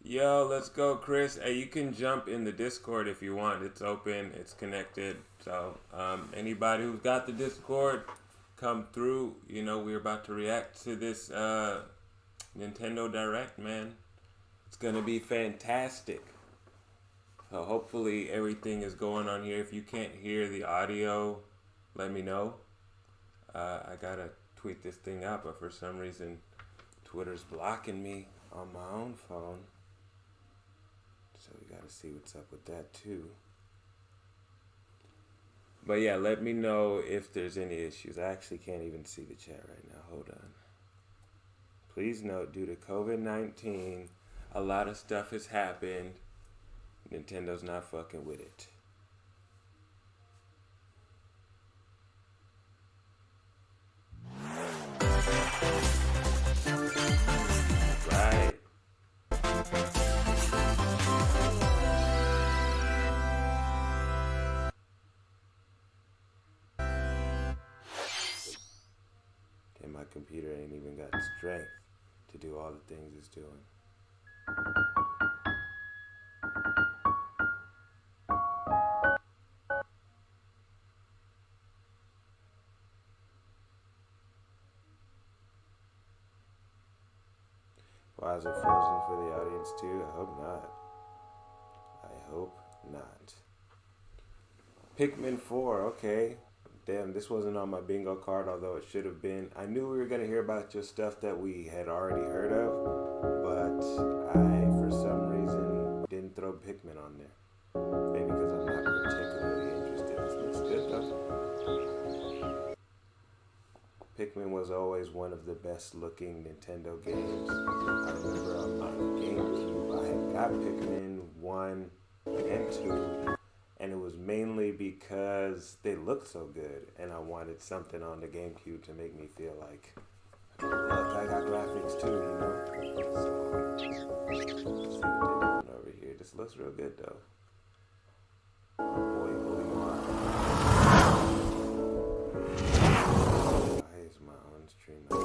Yo, let's go, Chris. Hey, you can jump in the Discord if you want. It's open, it's connected. So, anybody who's got the Discord, come through. You know, we're about to react to this Nintendo Direct, man. It's gonna be fantastic. So, hopefully, everything is going on here. If you can't hear the audio, let me know. I gotta tweet this thing out, but for some reason, Twitter's blocking me on my own phone. So we gotta see what's up with that too. But yeah, let me know if there's any issues. I actually can't even see the chat right now. Hold on. Please note, due to COVID-19, a lot of stuff has happened. Nintendo's not fucking with it. Right. And my computer ain't even got strength to do all the things it's doing. Why is it frozen for the audience too? I hope not. I hope not. Pikmin 4, okay. Damn, this wasn't on my bingo card, although it should have been. I knew we were going to hear about your stuff that we had already heard of, but I, for some reason, didn't throw Pikmin on there. Maybe because I'm not particularly interested. This looks good, though. Pikmin was always one of the best looking Nintendo games. I remember on GameCube, I had got Pikmin 1 and 2. And it was mainly because they looked so good, and I wanted something on the GameCube to make me feel like, look, I got graphics too, you know? So, let's see what they're doing over here. This looks real good, though. Oh boy, Olimar. Why is my own stream not?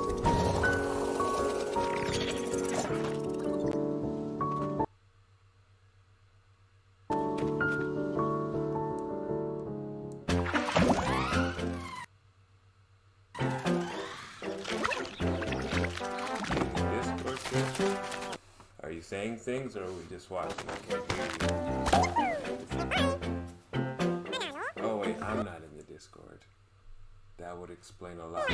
Are you saying things or are we just watching? Oh wait, I'm not in the Discord. That would explain a lot.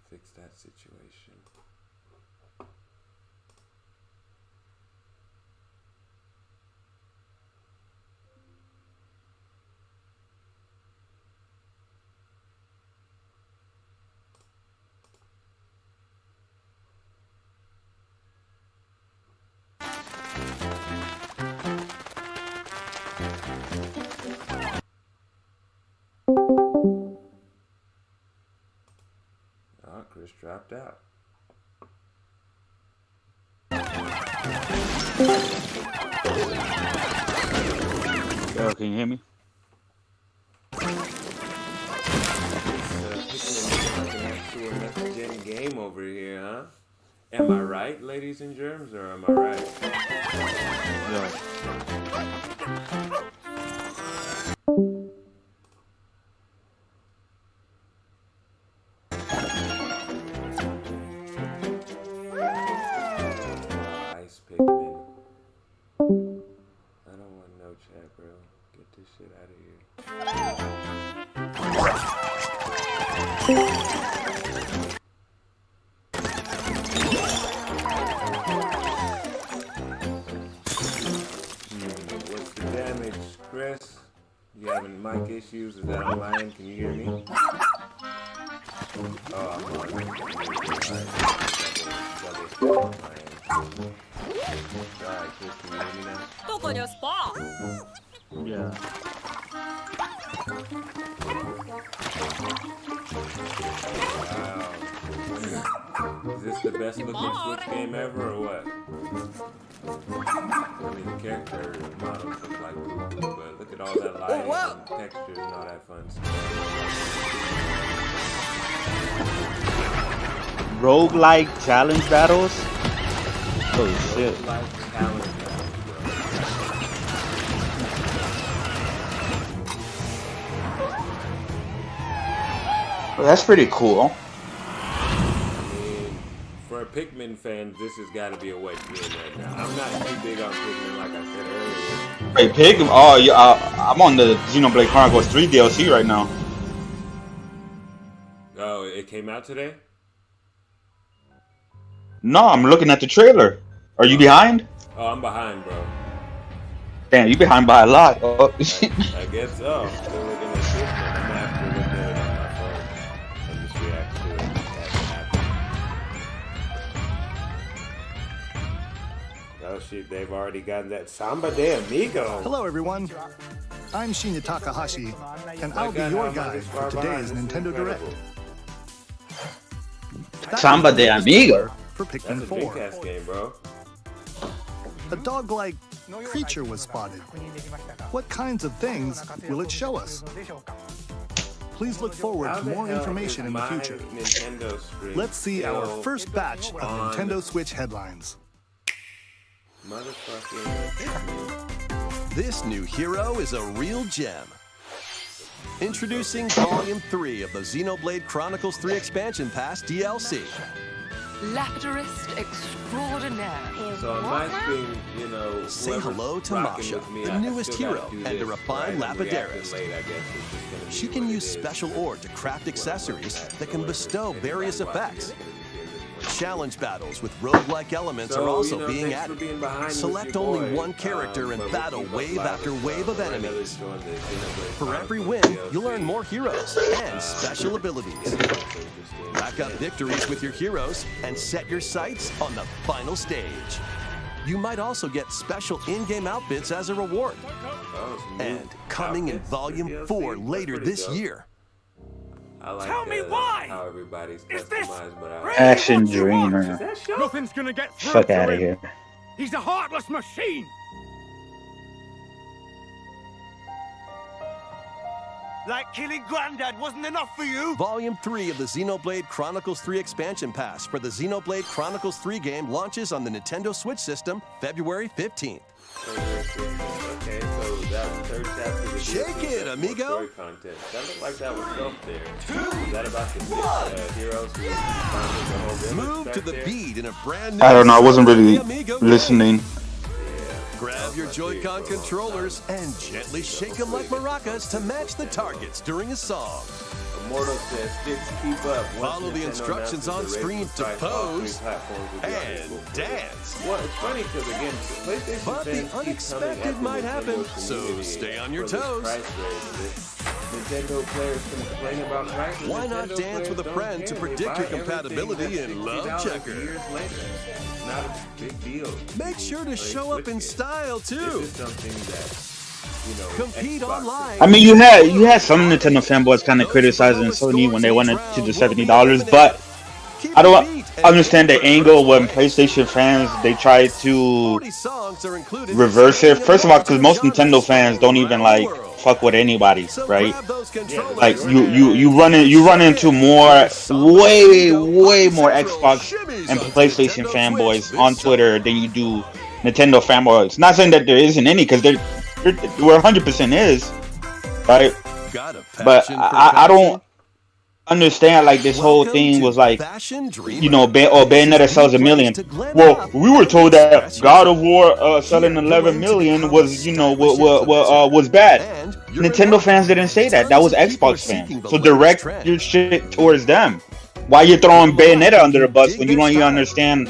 Fix that situation. Chris dropped out. Yo, can you hear me? Actual next gen game over here, huh? Am I right, ladies and germs, or am I right? Yeah. This shit out of here. What's the damage, Chris? You having mic issues? Is that on my end? Can you hear me? Oh, I'm on. Alright, Chris, can you hear me now? 또 걸렸어. Yeah. Wow. Is this the best looking Switch game ever or what? I mean, the character models look like poo, but look at all that lighting and textures and all that fun stuff. roguelike challenge battles. Holy shit. Like challenge, Well, that's pretty cool. I mean, for Pikmin fans, this has got to be a wet dream right now. I'm not too big on Pikmin, like I said earlier. Wait, Pikmin? Oh, yeah, I'm on the Xenoblade Chronicles 3 DLC right now. Oh, it came out today? No, I'm looking at the trailer. Are you behind? Oh, I'm behind, bro. Damn, you behind by a lot. Oh. I guess so. Still looking at this one. I'm gonna have to look at it on my phone and just react to it as it happens. Oh shit, they've already gotten that Samba de Amigo. Hello everyone, I'm Shinya Takahashi, and I'll be God, your how am I guide this for far behind? today's This is Nintendo Direct. incredible. Samba de Amigo. For That's Pikmin a 4. Dreamcast game, bro. A dog-like creature was spotted. What kinds of things will it show us? Please look forward How to the more hell information is in the my future. Nintendo screen Let's see our still first batch of on Nintendo Switch headlines. Motherfucking. This new hero is a real gem. Introducing Volume 3 of the Xenoblade Chronicles 3 Expansion Pass DLC. Lapidurist extraordinaire. So on my screen, you know, Say whoever's hello to rocking Masha, with me, the I newest still gotta hero do and a this, refined right? I'm reacting Lapidarist. late, I guess it's just gonna be She what can it use is. special ore to craft accessories that can bestow various effects. Challenge battles with roguelike elements are also being thanks for added. being behind with Select your only boy. one character and But battle we'll keep wave us live after and wave stuff. of Right now they're enemies. showing the Xenoblade For every Chronicles win, you'll earn more heroes and special abilities. It's also interesting. Rack up victories with your heroes and set your sights on the final stage. You might also get special in-game outfits as a reward. Oh, some new And coming in outfits for Volume DLC. 4 That's later pretty this dope. year. I like Tell me why! How everybody's Is this customized, but I Action What you want? Dreamer. Is that show? Nothing's gonna get through Fuck to out of him. here. He's a heartless machine. Like killing Granddad wasn't enough for you? Volume 3 of the Xenoblade Chronicles 3 Expansion Pass for the Xenoblade Chronicles 3 game launches on the Nintendo Switch system February 15th. Okay, so that third chapter. Of the Shake DLC, it, that's more amigo. Story content. That looked like that was stuff there. Is that about the heroes who founded the whole village Move back to the there? beat in a brand new I don't know, I wasn't really Amigo listening. Grab your Joy-Con controllers and gently shake them like maracas to match the targets during a song. Immortal says, "Sticks, keep up." Once Follow the Nintendo instructions announces on the race screen to price, all three pose platforms will be on and equal footing. dance. Well, it's funny because again, PlayStation But the fans keep coming unexpected at the might Nintendo happen, so community stay on your for this toes. price raise. Nintendo players complain about prices. Why not Nintendo dance with a players friend don't to care. They predict buy your compatibility everything in that's Love $60 Checker? Years later. It's not a big deal. Make sure to Like, show up in Switch it. style This too. is something that, you know, Compete Xbox online. I mean, you had some Nintendo fanboys kind of criticizing Sony when they wanted to the $70, but I don't understand the angle when PlayStation fans they try to 40 songs are included. reverse it. First of all, because most Nintendo fans don't even like fuck with anybody, right? Like you run into way more Xbox and PlayStation fanboys on Twitter than you do Nintendo fanboys. Not saying that there isn't any, because we're 100% is, right? But I don't understand like this whole thing was like, you know, Bayonetta sells 1 million. Well, we were told that God of War selling 11 million was, you know, was bad. Nintendo fans didn't say that. That was Xbox fans. So direct your shit towards them. Why you throwing Bayonetta under the bus when you don't even understand,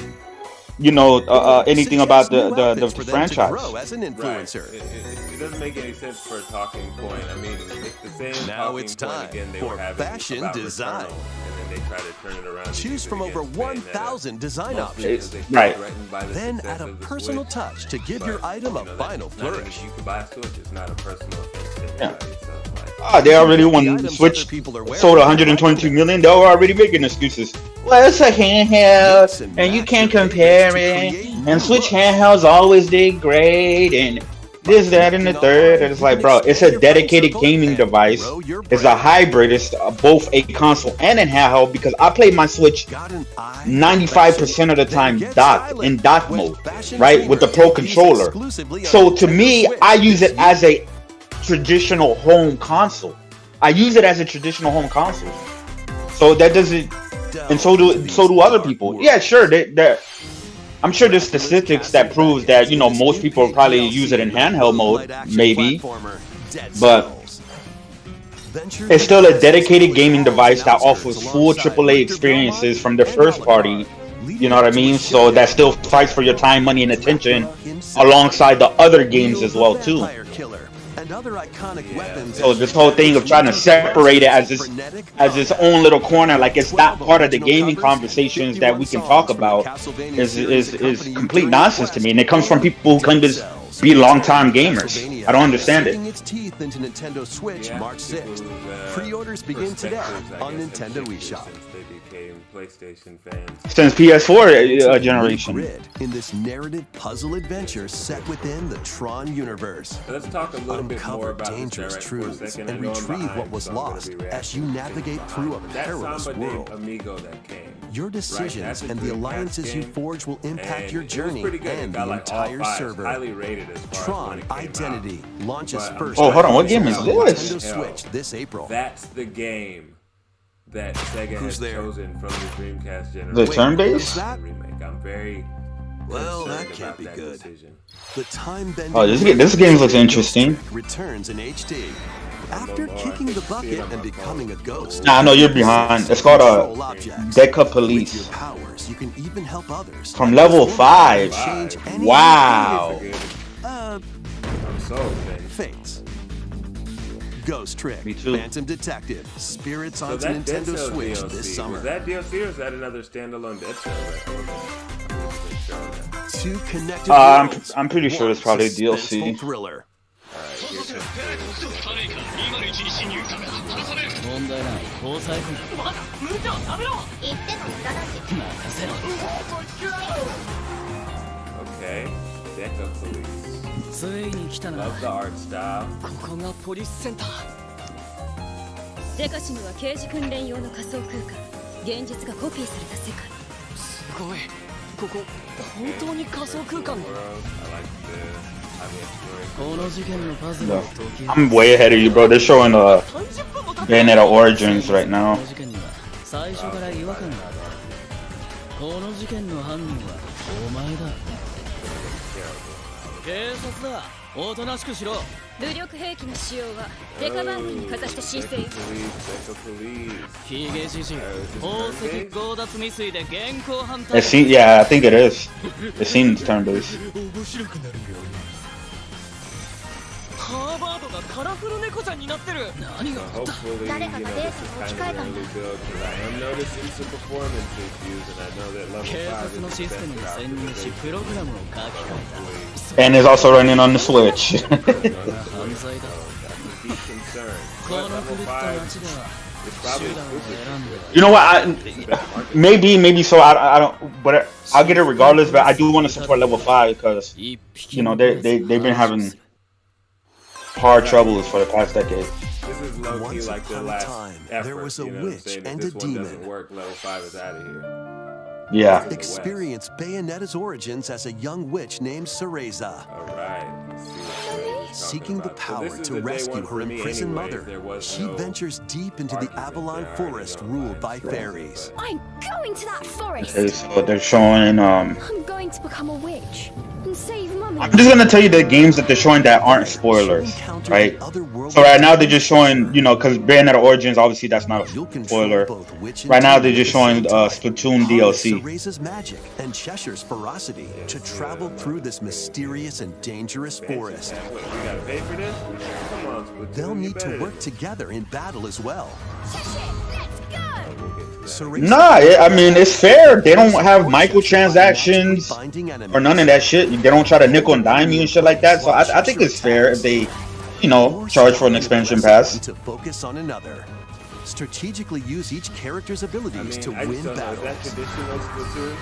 you know, anything about the franchise? Right. It doesn't make any sense for a talking point. I mean, it's the same Now talking it's point time again they for were having fashion about design. Returnal, and then they try to turn it around. and Choose use it from over against Bayonetta. 1,000 design Mostly options. because they feel Right. threatened by the Then success add a of the personal Switch. touch to give But, your item a you know, final that's not even- flourish. You can buy a Switch. It's not a personal offense to Yeah. anybody. So, like, Oh, they already The won. items Switch other people are wearing sold are 122 million. They were already making excuses. Well, it's a handheld, and you can't compare it. And Switch handhelds always did great, and this, that, and the third. And it's like, bro, it's a dedicated gaming device. It's a hybrid. It's both a console and a handheld because I play my Switch 95% of the time in dock mode, right, with the Pro controller. So to me, I use it as a traditional home console. So that doesn't, and so do other people. Yeah, sure. I'm sure there's statistics that proves that, you know, most people probably use it in handheld mode, maybe, but it's still a dedicated gaming device that offers full AAA experiences from the first party. You know what I mean? So that still fights for your time, money, and attention alongside the other games as well too. So this whole thing of trying to separate it as its own little corner, like it's not part of the gaming conversations that we can talk about, is complete nonsense to me. And it comes from people who claim to be long-time gamers. I don't understand it. Its teeth into Nintendo Switch March 6th. Pre-orders begin today on Nintendo eShop. PlayStation fans Since PS4 generation. In this narrative puzzle adventure set within the Tron universe. Let's talk a little bit more Uncover about dangerous this for a truths second. and I know I'm retrieve behind, what was so I'm gonna lost be as you reacting navigate to through a that perilous Samba named world. Amigo that came. Your decisions and the alliances you forge will impact your journey and the entire server. Highly rated as far Tron as when it came Identity out. launches But first. Oh, hold on, what game is on this? Nintendo Switch this April. That's the game that Sega has chosen from the Dreamcast generation. The turn-based? Remake. I'm very Well, that concerned can't about be that good. decision. The time-bending Oh, this game looks interesting. returns in HD. After kicking the bucket and becoming a ghost. Nah, I know you're behind. It's called Control objects. Deca With your Police. powers, you can even help others. From level 5. Change any Wow. I'm sold, man. fates. Ghost Trick, Me too. Phantom Detective, Spirits So onto that Dead Nintendo Cells Switch DLC, this summer. was that DLC or is that another standalone Dead Cells? Two connected worlds, I'm pretty sure it's one probably suspenseful DLC. thriller. Okay, Deca Police. Love the art style. デカシムは刑事訓練用の仮想空間現実がコピーされた世界すごいここ本当に仮想空間 World, I like this. I mean, この事件のパズルを解き I'm way ahead of you, bro. They're showing Bayonetta Origins right こ now. の事件には最初から違和感があるこの事件の犯人はお前だ警察だおとなしくしろ武力兵器の使用はデカ番組にかざした申請よ Deca Police. ヒゲじじい宝石強奪未遂で現行犯 It seems, yeah, I think it is. It seems turn-based. ハーバードがカラフル猫ちゃんになってる何があった Hopefully, you know, this is kind of really good because I am noticing some performance issues and I know that level 警 5 察の is シ the ステムに best 潜 route 入 because し they プログラムを書き換え And it's also running on the Switch. た犯罪だ be concerned. こ But の level 狂った 5 街では is 手 probably 段を exclusive. 選んで You know what? Maybe so. I don't. But I'll get it regardless. But I do want to support level 5 because 一匹 you know they've been having hard troubles for the past decade. This is low key Once like the upon a last time, effort, there was a you know what I'm witch saying? If and this a one doesn't demon. work, level 5 is out of here. Yeah. Experience Bayonetta's origins as a young witch named Cereza. Alright, let's see what Ray is talking Seeking the about. So power this is to the day rescue one her for me imprisoned anyways. mother, There was she no ventures deep into the argument Avalon there. I already forest know ruled I'm by stressed, fairies. but- I'm going to that forest Okay, so they're showing. I'm going to become a witch and save Mummy I'm just gonna tell you the games that they're showing that aren't spoilers, right? So right now they're just showing, you know, because Bayonetta Origins, obviously that's not You'll a control spoiler. both witch and Right now demon they're just at the showing same time. Splatoon Harness DLC. Cereza's magic and Cheshire's ferocity to travel through this mysterious and dangerous forest. We gotta pay for this? Come on, Splatoon, They'll you need to better work than- together in battle as well. Let's go We'll get to that. Cereza Nah, I mean it's fair. They don't have microtransactions or none of that shit. They don't try to nickel and dime you and shit like that. So I think it's fair if they, you know, charge for an expansion pass. To focus on another. Strategically use each character's I abilities mean, to I win just don't know, is that battles. traditional Splatoon?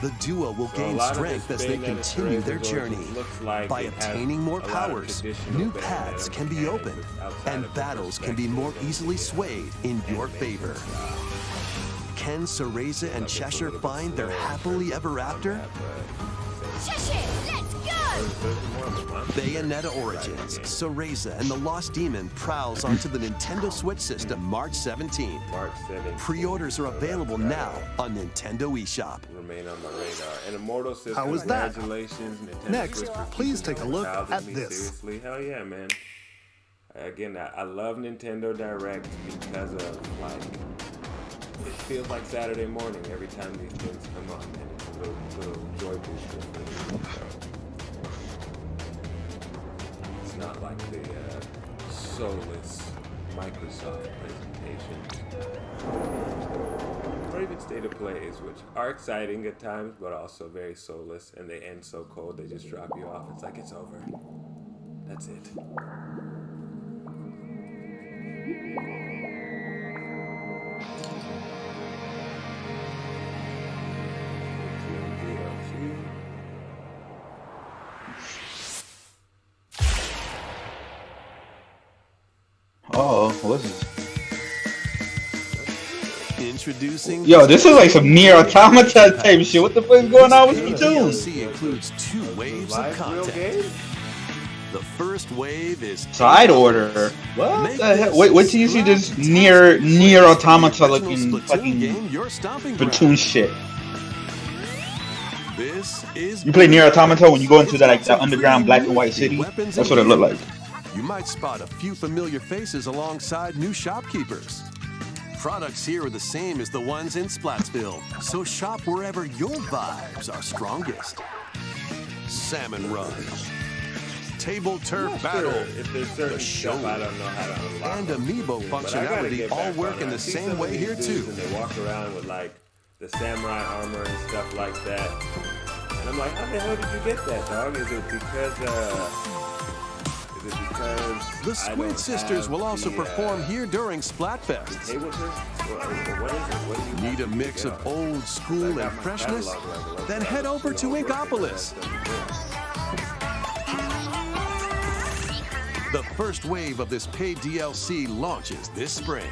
The duo will gain strength as they continue their journey. By obtaining more powers, new paths can be opened, and battles can be more easily swayed in your favor. Can Cereza and Cheshire find their happily ever after? Cheshire, let's go! Bayonetta Origins, Cereza and the Lost Demon prowls onto the Nintendo Switch system March 17th. Pre-orders are available now on Nintendo eShop. Remain on my radar. And Immortal System, How was that? congratulations. Nintendo Next, Switch for please keeping take a the look child at in me this. Seriously, hell yeah, man. Again, I love Nintendo Direct because of, like, it feels like Saturday morning every time these things come on, and it's a little joy booster for me. It's not like the soulless Microsoft presentations. Or even State of Plays, which are exciting at times, but also very soulless, and they end so cold, they just drop you off. It's like, it's over. That's it. Oh, what's this? Introducing. Yo, this is like some Nier Automata type shit. What the fuck is going on with Splatoon? DLC includes 2 waves of content. The first wave is Side order. What the hell? Wait till you see this Nier Automata looking fucking Splatoon shit. This is You play Nier Automata when you go into that underground black and white city. That's what it looked like. You might spot a few familiar faces alongside new shopkeepers. Products here are the same as the ones in Splatsville, so shop wherever your vibes are strongest. Salmon Run, Table Turf Battle, If there's certain the show, stuff I don't know how to unlock, and Amiibo but I gotta functionality get all back work on in it. I the see same some way of here these too. dudes, and they walk around with like the samurai armor and stuff like that. And I'm like, how the hell did you get that, dog? Is it because The I Squid don't Sisters have will also the, perform here during Splatfest. table turf? Or what is it? What do you Need a have to mix get of on? old school I and got my freshness? catalog level. Then head over to Inkopolis. The first wave of this paid DLC launches this spring.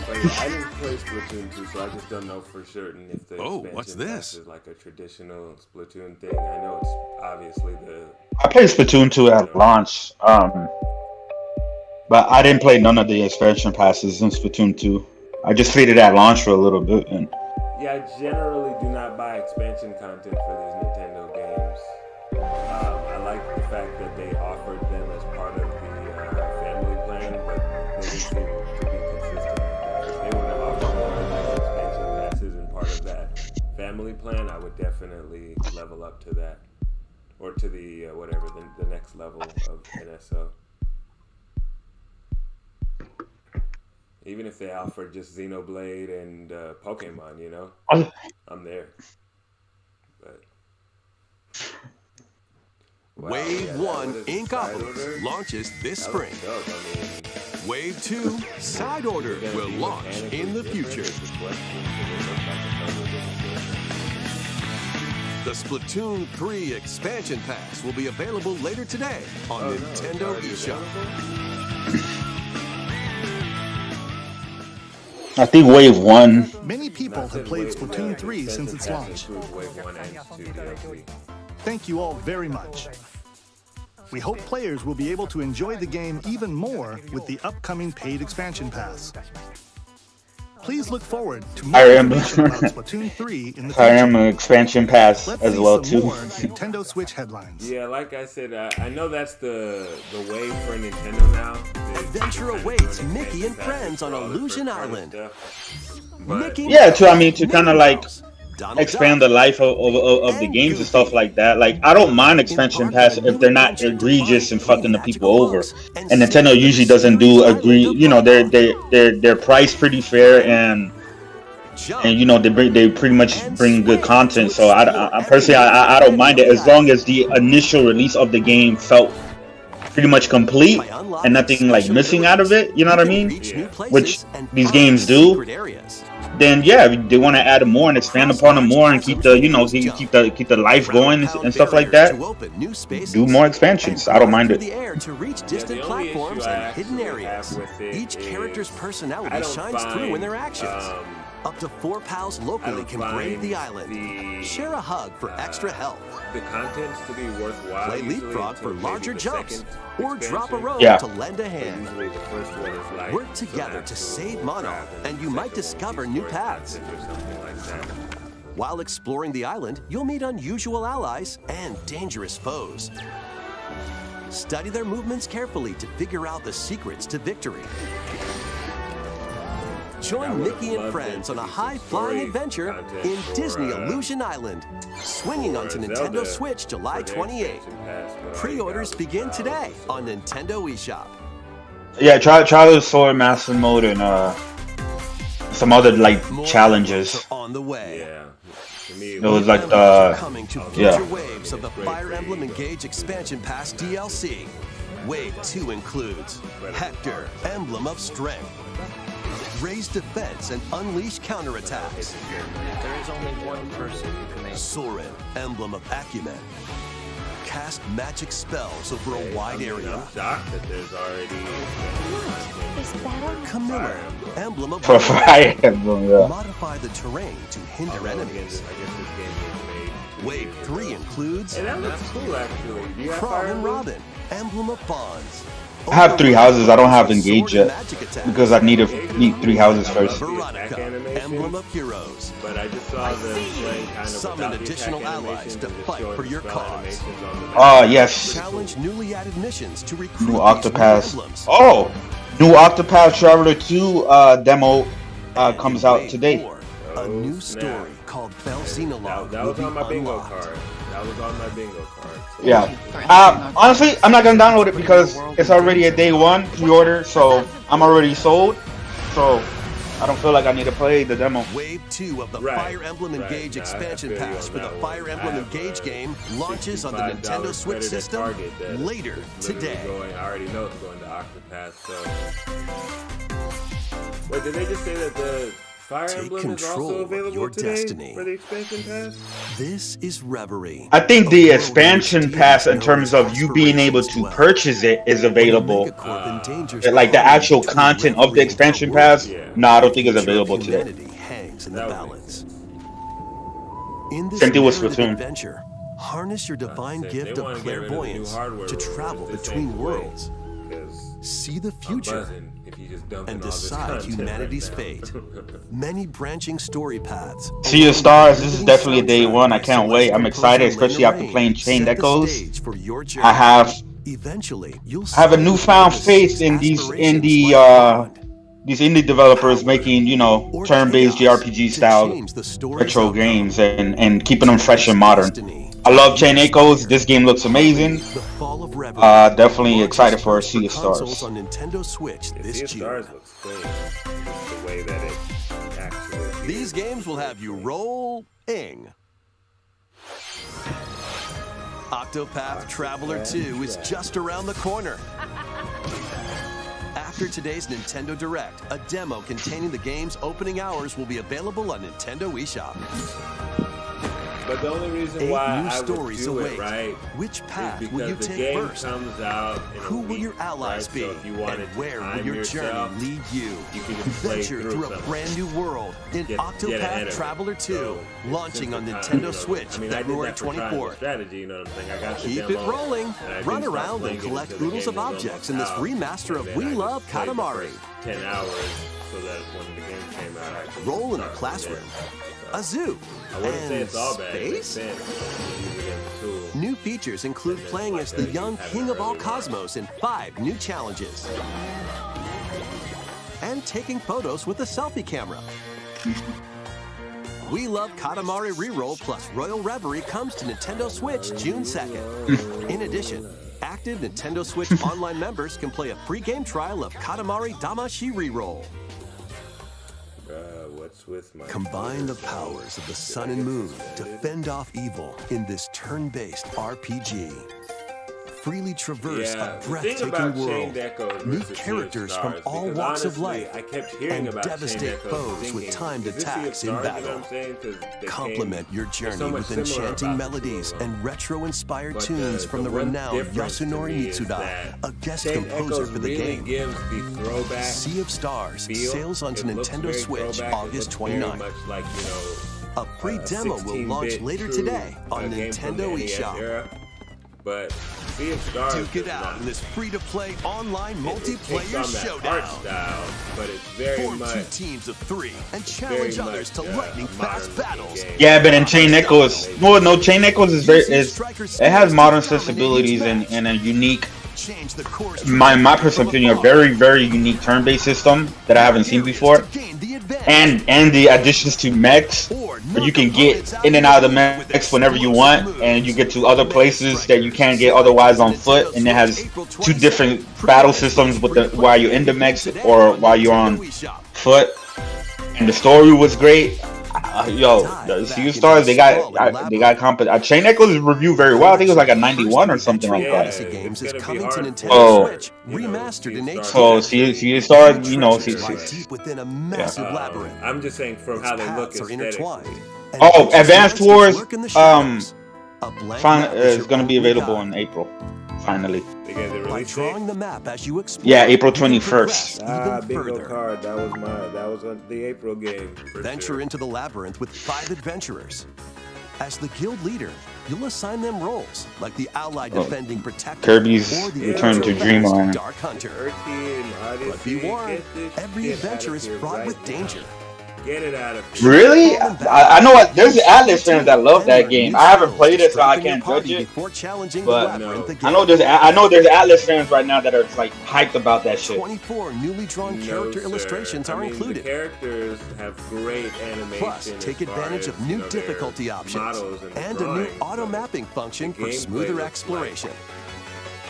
I didn't play Splatoon 2, so I just don't know for certain if the Oh, expansion what's pass this? is like a traditional Splatoon thing. I know it's obviously the I played Splatoon 2 at launch, but I didn't play none of the expansion passes in Splatoon 2. I just played it at launch for a little bit. And I generally do not buy expansion content for these Nintendo games. I like the fact that they offered them as part of the family plan, but they didn't seem to be consistent. If they would have offered more of these expansion passes and part of that family plan, I would definitely level up to that. Or to the, whatever, the next level of NSO. Even if they offered just Xenoblade and Pokemon, you know, I'm there. But wow, Wave yeah, 1 that was Inkopolis launches this That was spring. dope. I mean, Wave 2 Side Order is it gonna will be launch mechanically in the different? future. Is the question. Does it look like a totally different game? The Splatoon 3 expansion pass will be available later today on Oh, no, it's Nintendo already eShop. available? I think Wave 1. Many people Not have that played Wave- Splatoon 3 expansion since its pass launch. includes Wave 1 and 2 DLC. Thank you all very much. We hope players will be able to enjoy the game even more with the upcoming paid expansion pass. Please look forward to more Fire Emblem. information about Splatoon 3 in the Fire future. Emblem expansion pass Let's as see well some too. more Nintendo Switch headlines. Yeah, like I said, I know that's the wave for Nintendo now. Adventure They're awaits doing Mickey and expansion friends on passes for all the Illusion first-party Island. stuff. But Mickey Yeah, Mouse, to kind of Minnie like Mouse, Donald expand Duck, the life of the games and stuff like that. Like I don't mind expansion pass if they're not egregious and fucking the people over. And Nintendo usually doesn't do agree. You know, they're priced pretty fair and you know they pretty much bring good content. So I personally I don't mind it as long as the initial release of the game felt pretty much complete and nothing like missing out of it, you know what I mean? Which these games do. Then yeah, they want to add more and expand upon them more and keep the, you know, keep the life going and stuff like that. Do more expansions. I don't mind it. To reach distant platforms and hidden areas. Each character's personality shines through in their actions. Up to 4 pals locally can brave the island. Share a hug for extra health. The contents to be worthwhile. Play leapfrog for larger jumps, or drop a rope to lend a hand. Work together to save mana, and you might discover new paths. While exploring the island, you'll meet unusual allies and dangerous foes. Study their movements carefully to figure out the secrets to victory. Join Mickey and friends on a high-flying adventure in Disney Illusion Island, swinging onto Nintendo Switch July 28th. Pre-orders begin today on Nintendo eShop. Yeah, try the Sword Master mode and some other like challenges. On the way. It was like the coming to future waves of the Fire Emblem Engage Expansion Pass DLC. Wave 2 includes Hector, Emblem of Strength. Raise defense and unleash counterattacks. There is only one person who can make Soren, Emblem of Acumen. Cast magic spells over a wide area. I'm shocked that there's already Camilla, Emblem of for Fire Emblem, yeah. Modify the terrain to hinder enemies. Wave 3 includes that looks cool, actually. Crom and Robin, Emblem of Bonds. I have 3 houses. I don't have Engage yet because I need 3 houses first. Veronica, Emblem of Heroes. But I just saw them playing kind of summon additional allies to fight for your cause. Oh yes. Challenge newly added missions to recruit New Octopath. Oh, new Octopath Traveler 2 demo comes out today. A new story called Belxenologue that was on my bingo card. Yeah. Honestly, I'm not gonna download it because it's already a day 1 pre-order, so I'm already sold. So I don't feel like I need to play the demo. Wave 2 of the Fire Emblem Engage expansion pass for the Fire Emblem Engage game launches on the Nintendo Switch system later today. I already know it's going to Octopath. So wait, did they just say that the Fire Emblem is also available today for the expansion pass? This is Reverie. I think the expansion pass, in terms of you being able to purchase it, is available. Like the actual content of the expansion pass, no, I don't think it's available today. Hangs in the balance. In this Same thing with Splatoon. adventure, harness your divine gift of clairvoyance to travel between worlds. See the future and decide humanity's fate. Many branching story paths. Sea of Stars, this is definitely a day 1. I can't wait. I'm excited, especially after playing Chained Echoes. I have a newfound faith in these indie developers making, you know, turn-based JRPG style retro games and keeping them fresh and modern. I love Chained Echoes. This game looks amazing. Definitely excited for Sea of Stars. On Nintendo Switch this June. The way that it actually These games will have you rolling. Octopath Traveler 2 is just around the corner. After today's Nintendo Direct, a demo containing the game's opening hours will be available on Nintendo eShop. But the only reason why new I would stories do await. it right Which path is will you because the take game first? comes out in Who a will week, your allies right? be? So if you wanted And to where will time your yourself, journey lead you? you can just play Venture through through a something. brand new world in Get ahead Octopath of Traveler it. 2, So launching on since the Nintendo time, Switch I mean, I did February that for trying the 24th. strategy, you know what I'm saying? I got the Keep demo, it rolling. and I Run didn't stop around playing and it collect until the oodles game of was objects almost in this out. remaster of And We then I Love just played the Katamari. first 10 hours so that when the game came out, I could Roll in a start from classroom, there. a zoo, I wouldn't say and it's all bad. It's space? been using it as a tool. New features include playing as the young king of all cosmos in 5 new challenges. And taking photos with a selfie camera. We Love Katamari Reroll plus Royal Reverie comes to Nintendo Switch June 2nd. In addition, active Nintendo Switch Online members can play a free game trial of Katamari Damacy Reroll. What's with my Combine the powers of the sun and moon to fend off evil in this turn-based RPG. freely traverse Yeah, a the thing breathtaking about Chain world. Deco Meet versus characters Sea of from Stars, all because walks of honestly, life I kept hearing and about devastate Chain Deco foes thinking, with timed is this Sea of attacks in Stars, battle. you know what I'm saying? 'Cause they Complement your they're journey so much with similar enchanting about the two melodies of them. and retro-inspired But tunes from the one renowned difference to Yasunori me is Mitsuda, that a guest Chain composer Echoes for the really game. gives the throwback Sea of Stars feel. sails onto It looks Nintendo very Switch throwback. It August looks very 29th. much like, you know, A free demo will launch 16-bit later true, today on game from the Nintendo NES eShop. era. But Sea of Stars Duke it does out not. in this free-to-play online It takes multiplayer on that showdown. art style, but it's very Form much 2 teams of 3 and very challenge others to much, lightning-fast modern battles. game. Yeah, but in Chain Echoes, well, no, Chain Echoes is very it has modern sensibilities and a unique, Change the course my personal opinion, a very unique turn-based system that I haven't seen before, and the additions to mechs, where you can get in and out of the mechs whenever you want, and you get to other places that you can't get otherwise on foot, and it has 2 different battle systems with the while you're in the mechs or while you're on foot, and the story was great. Yo, the Sea of Stars, they got Chain Echoes is reviewed very well. I think it was like a 91 or something like that. Odyssey games is coming to Nintendo Oh. Switch, remastered in HD. So Sea of Stars, you know, Lie deep within a massive labyrinth. I'm just saying from how they look Paths are aesthetically. intertwined. and Oh, adventurous Advanced monsters Wars, lurk in the shadows. A blank map is your going to be only available guide. in April, finally. They gave the By release date. drawing the map as you explore, Yeah, April you can 21st. progress even Bingo further. card. That was mine. That was on the April game. For Venture sure. into the labyrinth with 5 adventurers. As the guild leader, you'll assign them roles, like the ally defending protector Kirby's or the Return to ultra-fast Dreamland. Dark Hunter. Earthy and Odyssey, But be warned, get this every shit adventure out is of here fraught right with now. danger. Get it out of here. Really? I know what there's Atlas fans that love that game. I haven't played it, so I can't judge it. Before challenging the But labyrinth I again. know there's Atlas fans right now that are like hyped about that shit. 24 newly drawn character sir. illustrations I are mean, included. The characters have great animation. Plus, take as far advantage as, of new their difficulty options models and a new drawings, auto but mapping function the for gameplay smoother looks exploration.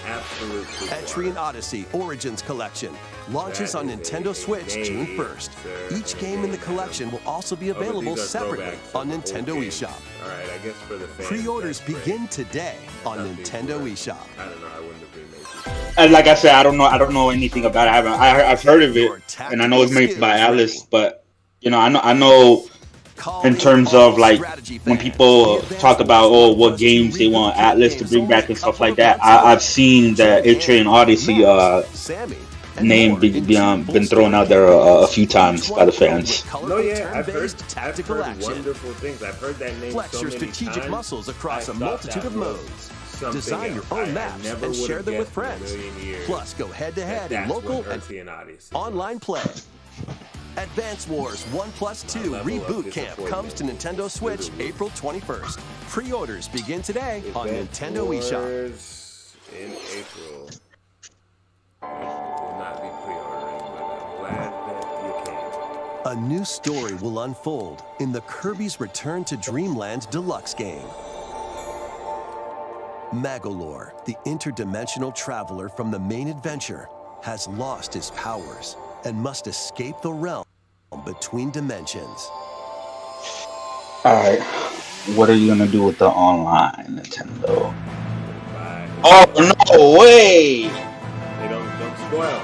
Absolutely. Etrian Odyssey Origins Collection launches That on is Nintendo a Switch June game, 1st. sir. Each game in the collection will also be Oh, but these available are separately throwbacks on of the Nintendo old games. eShop. All right, I guess for the fans. Pre-orders that's great. begin today on Thought these Nintendo were- eShop. I don't know. I wouldn't have remade these. And like I said, I don't know anything about it. I've heard of it, and I know it's made by Atlas, but you know, I know in terms of like when people talk about what games they want Atlas to bring back and stuff like that, I've seen the Etrian Odyssey name been thrown out there a few times by the fans. No, yeah, I've heard wonderful things. I've heard that name Flex so your many strategic times. muscles across I a thought multitude that of was modes. something Design your else. own I maps never and would share have them with guessed in a friends. million years Plus, go head-to-head in that's local what and Earthy and Odyssey. online play. Advance Wars 1+2 My level of Reboot Camp comes to Nintendo Switch April 21st. Pre-orders begin today on Nintendo eShop. Wars in April. Will not be pre-ordering, but I'm glad that you came. A new story will unfold in the Kirby's Return to Dreamland Deluxe game. Magolor, the interdimensional traveler from the main adventure, has lost his powers and must escape the realm between dimensions. Alright, what are you gonna do with the online, Nintendo? Bye. Oh, no way! Hey, don't spoil.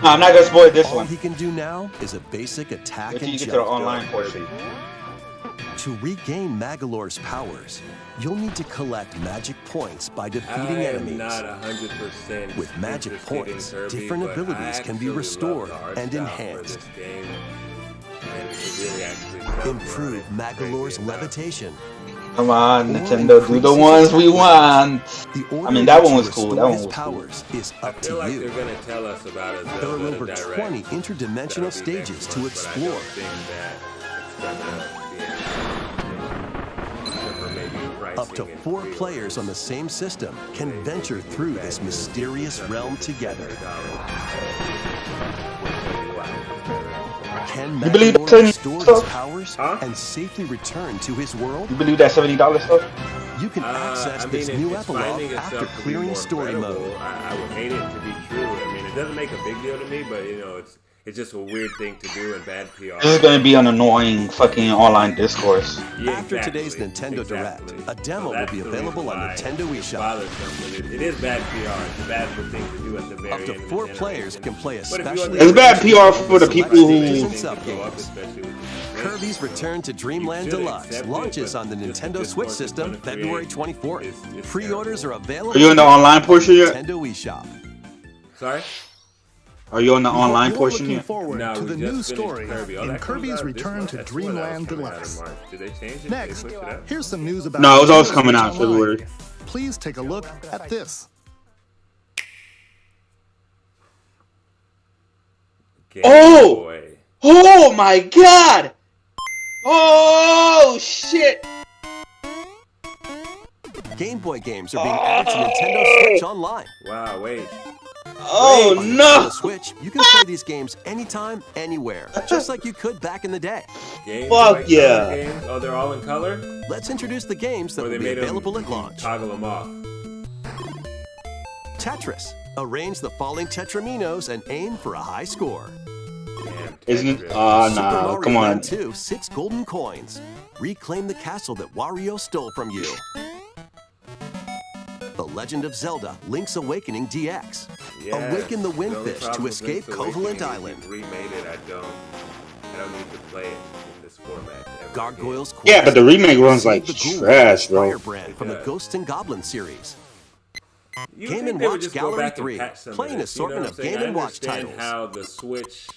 No, I'm not gonna spoil this All one. he can do now is a basic attack If you and get to the jump. online portion. To regain Magolor's powers, you'll need to collect magic points by defeating I am enemies. not 100% With magic interested in points, Kirby, different but abilities I can be actually restored love the art and style enhanced. for this game, and it really actually sells me on Improve it. Magolor's Crazy enough. levitation. Come on, Or Nintendo, do the increase ones his we attack want. The order I mean, in that which one you was cool. restore That one his was cool. powers is I up feel to like you. they're gonna tell us about a There are Zelda over Direct 20 that'll interdimensional be stages next to month, but I explore. don't think that it's gonna be except for maybe pricing Up to and 4 pre-orders. players on the same system can venture through this mysterious realm together. Can You believe Magolor that restore his stuff? powers Huh? and safely return to his world? You believe that $70 stuff? You can access I mean, this if new it's finding epilogue itself after to be clearing more story credible, mode. I would hate it to be true. I mean, it doesn't make a big deal to me, but you know, It's just a weird thing to do and bad PR. This is gonna be an annoying fucking online discourse. Yeah, After today's Nintendo Direct, a demo will be available on Nintendo eShop. It is bad PR. It's a bad thing to do at the very Up to end. 4 players can play especially. It's bad PR for the people who. Kirby's Return to Dreamland Deluxe launches on the Nintendo Switch system February 24th. Pre-orders are available. Are you in the online portion yet? Nintendo eShop. Sorry? Are you on the online You're portion looking yet? forward No, to we the just new finished story Kirby. Oh, in that comes Kirby's out this Return month? to I swore that was Dreamland coming out in Deluxe. March. Did they change it? Next, They pushed it up? here's some news about. No, it was always Nintendo coming Switch out Online. February. Please take a look at this. Game Oh! Boy. Oh my god! Oh shit! Game Boy games are being added to Nintendo Switch Online. Wow, wait. Oh On no! Nintendo Switch, you can play these games anytime, anywhere, just like you could back in the day. Game Fuck Boy yeah. Color games? Oh, they're all in color? Let's introduce the games that Or will they be made available them at launch. toggle them off. Tetris. Arrange the falling Tetraminos and aim for a high score. Damn, Isn't it? Tetris. Super Nah, Mario come on. Land 2, 6 golden coins. Reclaim the castle that Wario stole from you. The Legend of Zelda, Link's Awakening DX. Yes. Awaken the only Windfish problem to with escape Link's Awakening Koholint is Island. if you remade it, I don't need to play it in this format. ever Gargoyle's Quest. Yeah, but the remake runs like Save the Ghouls, trash, bro. Firebrand from the Ghosts and Goblins series. again. You Game think & they would Watch just go Gallery back and 3, patch some of playing this, assortment you know of what I'm saying? Game & I Watch understand titles. how the Switch,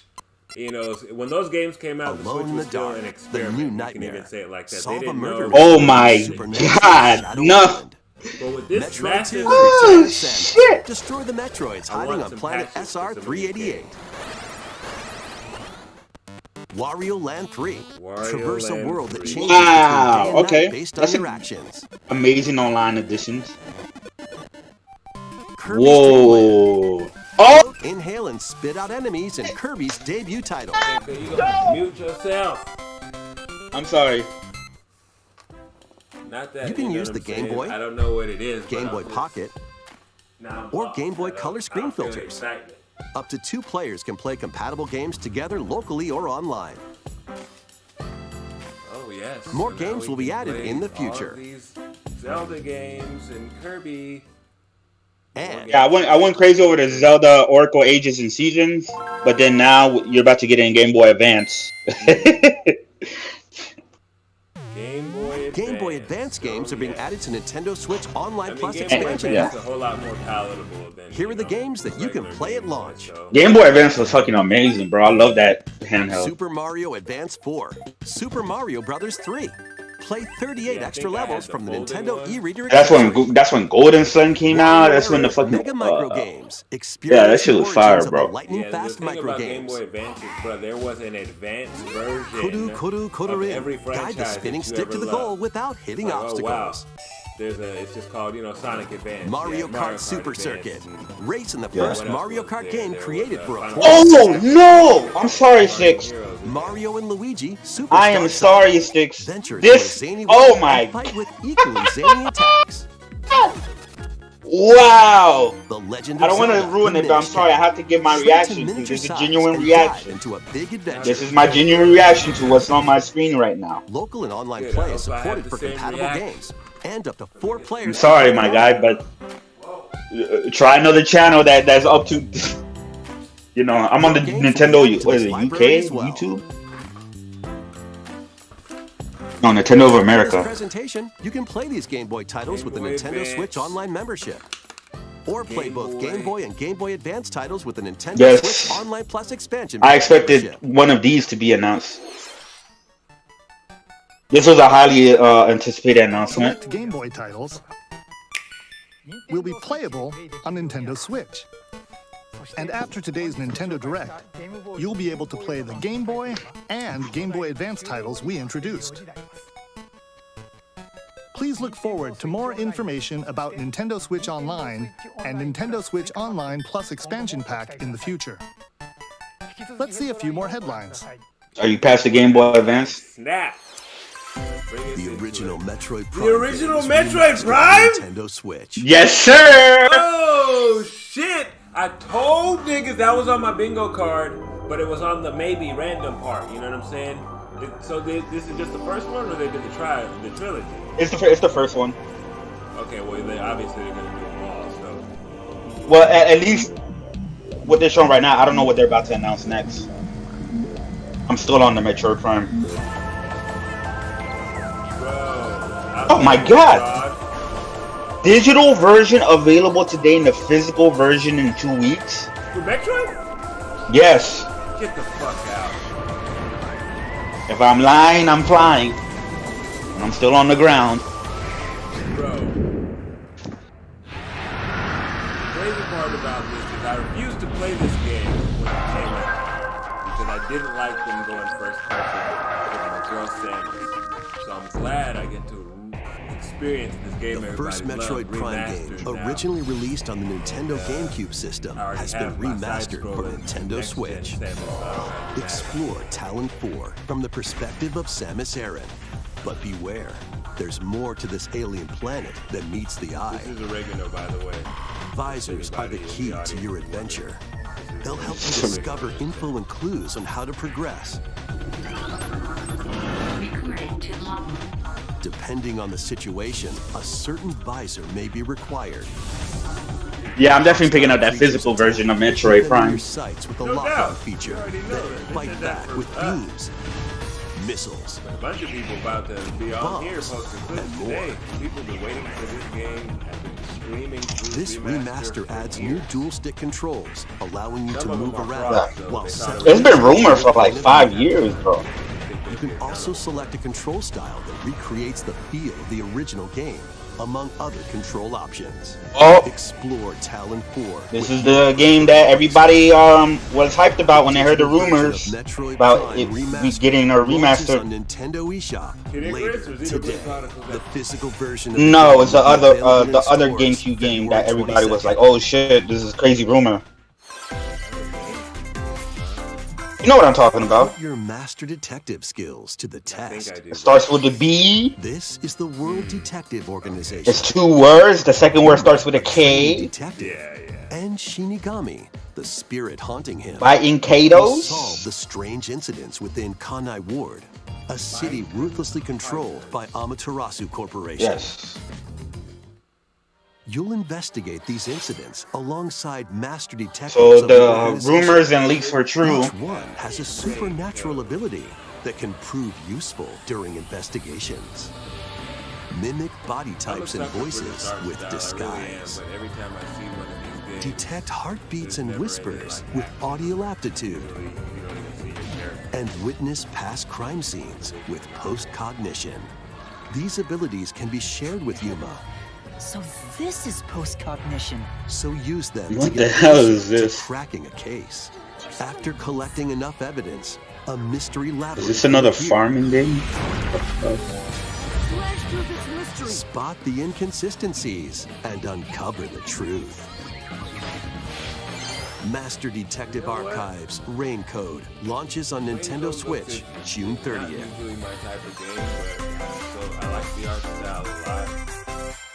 when those games came out, the Alone Switch in was the still Dark, an the experiment. new You can nightmare. even say it like that. Solve They a didn't murder. know. Oh my Supernatural god, Shadow no. Island. But with this Metroid massive, 2 Oh, Return of Samus. shit. Destroy the Metroids I hiding want on some planet patches for some of these SR-388. games. Wario Land 3. Wario Traverse Land a world 3. that changes Wow, between day and okay. night based on That's your a- actions. Amazing online editions. Kirby's Dream Land. Whoa. Oh! Inhale and spit out enemies in Kirby's debut title. Okay, you gonna mute yourself. I'm sorry. Not that You can know use what the I'm Game saying? Boy, I don't know what it is. Game but Boy I'm just- Pocket, now I'm or lost. Game Boy I don't- Color screen I feel the filters. excitement. Up to 2 players can play compatible games together locally or online. Oh yes. More So now games we will be can added play in the all future. of these Zelda games and Kirby. And Yeah, I went crazy over the Zelda Oracle Ages and Seasons, but then now you're about to get in Game Boy Advance. Game Boy Advance games are being added to Nintendo Switch Online Plus Game Boy expansion. Advance is a whole lot more palatable than. Here are the games that you can play at launch. Game Boy Advance was fucking amazing, bro. I love that handheld. Super Mario Advance 4, Super Mario Brothers 3. Play 38 extra levels from the Nintendo e-reader. That's when Golden Sun came out. That's when the fucking Mega Micro Games. yeah, that shit was fire, bro. Lightning fast micro Game games. Boy Advance is, bro, there was an advanced version Koru of Koru every Guide franchise the spinning that you stick to ever the goal loved. without hitting Oh, wow. obstacles. It's just called, Sonic Advance. Mario Yeah, Kart Super Advance. Circuit. Race in the Yeah. first What else Mario was Kart there? game There created was, for a Final Oh no! I'm sorry, Six. Heroes. Mario and Luigi Super I am Star sorry, Six. Venture This. to a zany Oh world my. and fight with equally zany attacks. Wow. The Legend I of don't want to Zelda, ruin the it, but I'm Minish sorry. I Cap. have to give my Shrink to reaction. miniature This is a size genuine and reaction. dive into a big adventure. This is my genuine reaction to what's on my screen right now. Local and online Good, play I is hope I have supported the for same compatible reaction. games. And up to 4 players. I'm sorry, my guy, but try another channel that's up to. I'm on the Nintendo. What is it? UK, YouTube? No, Nintendo of For this America. presentation, you can play these Game Boy titles with the Game Boy Nintendo Advance. Switch Online membership. Or play Game both Boy. Game Boy and Game Boy Advance titles with the Nintendo Yes. Switch Online Plus expansion. I expected membership. one of these to be announced. This was a highly anticipated announcement. Select Game Boy titles will be playable on Nintendo Switch. And after today's Nintendo Direct, you'll be able to play the Game Boy and Game Boy Advance titles we introduced. Please look forward to more information about Nintendo Switch Online and Nintendo Switch Online Plus expansion pack in the future. Let's see a few more headlines. Are you past the Game Boy Advance? Snap. Bring us The into original it. Metroid Prime. The original games Metroid released on Prime? Nintendo Switch. Yes, sir. Oh shit! I told niggas that was on my bingo card. But it was on the maybe random part. You know what I'm saying? So this is just the first one, or they did the trilogy? It's the first one. Okay, well, obviously they're gonna do them all. So. Well, at least what they're showing right now, I don't know what they're about to announce next. I'm still on the Metroid Prime. Bro, oh my god! Digital version available today and the physical version in 2 weeks? For Metroid? Yes. Get the fuck out. If I'm lying, I'm flying. And I'm still on the ground. Bro. The crazy part about this is I refused to play this game when it came out. Because I didn't like them going first person with my girl Samus. So I'm glad I get to experience this game. The first Metroid Prime game, originally released on the Nintendo GameCube system, has been remastered for Nintendo Switch. Explore Talon 4 from the perspective of Samus Aran. But beware, there's more to this alien planet than meets the eye. This is oregano, by the way. Visors are the key to your adventure. They'll help you discover info and clues on how to progress. Depending on the situation, a certain visor may be required. Yeah, I'm definitely picking up that physical version of Metroid Prime. Your sights with a lockout feature. Then fight back with beams, missiles, a bunch of people about to be on here posting clips today. People have been waiting for this game, have been screaming through this remaster adds new dual stick controls, allowing you to move around while it's been rumored for like 5 years, bro. You can also select a control style that recreates the feel of the original game, among other control options. Oh, explore Talon 4. This is the game that everybody was hyped about when they heard the rumors about it getting a remaster. On Nintendo eShop later today. The physical version of no, it's the other GameCube game that everybody was like, "Oh shit, this is a crazy rumor." You know what I'm talking about. Put your master detective skills to the test. It starts with a B. This is the World Detective Organization. It's 2 words. The second word starts with a K. Detective. And Shinigami, the spirit haunting him. By Inkados. Solve the strange incidents within Kanai Ward, a city ruthlessly controlled by Amaterasu Corporation. Yes. You'll investigate these incidents alongside master detectives. So the rumors and leaks were true. Each one has a supernatural ability that can prove useful during investigations. Mimic body types and voices with disguise. Detect heartbeats and whispers with audio aptitude. And witness past crime scenes with post-cognition. These abilities can be shared with Yuma. So this is post-cognition. So use them what to the get hell is this? to cracking a case. After collecting enough evidence, a mystery labyrinth. Is this another farming game? Spot the inconsistencies and uncover the truth. Master Detective Archives Rain Code launches on Nintendo Switch June 30th.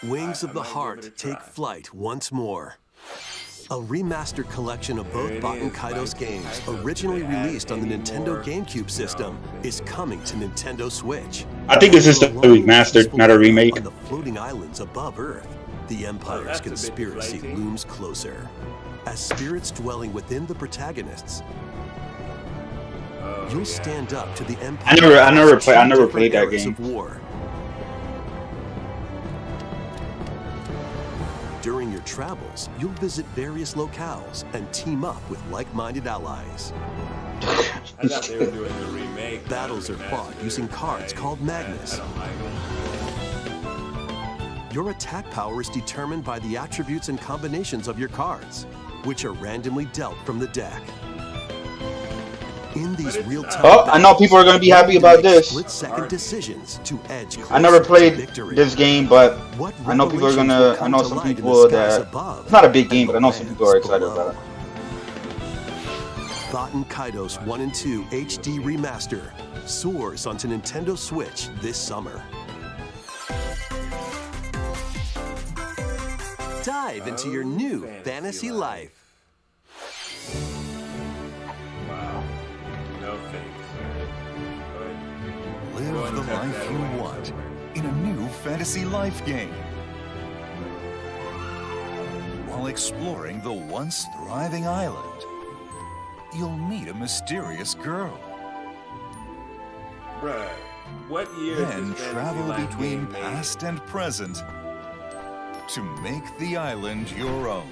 Wings of the Heart take flight once more. A remastered collection of both Baten Kaitos games, originally released on the Nintendo GameCube system, is coming to Nintendo Switch. I think this is the remastered, not a remake. On the floating islands above Earth, the Empire's conspiracy looms closer. As spirits dwelling within the protagonists, you'll stand up to the Empire. I never played that game. During your travels, you'll visit various locales and team up with like-minded allies. I thought they were doing the remake. Battles are fought using cards called Magnus. Your attack power is determined by the attributes and combinations of your cards, which are randomly dealt from the deck. In these real-time I know people are going to be happy about this. Split-second decisions to edge. I never played this game, but I know people are going to. I know some people that it's not a big game, but I know some people are excited about it. Baten Kaitos 1 and 2 HD Remaster soars onto Nintendo Switch this summer. Dive into your new fantasy life. Wow. Live the life you want in a new Fantasy Life game. While exploring the once thriving island, you'll meet a mysterious girl. Bruh, what year Then is this travel Fantasy Life between game made? past and present to make the island your own.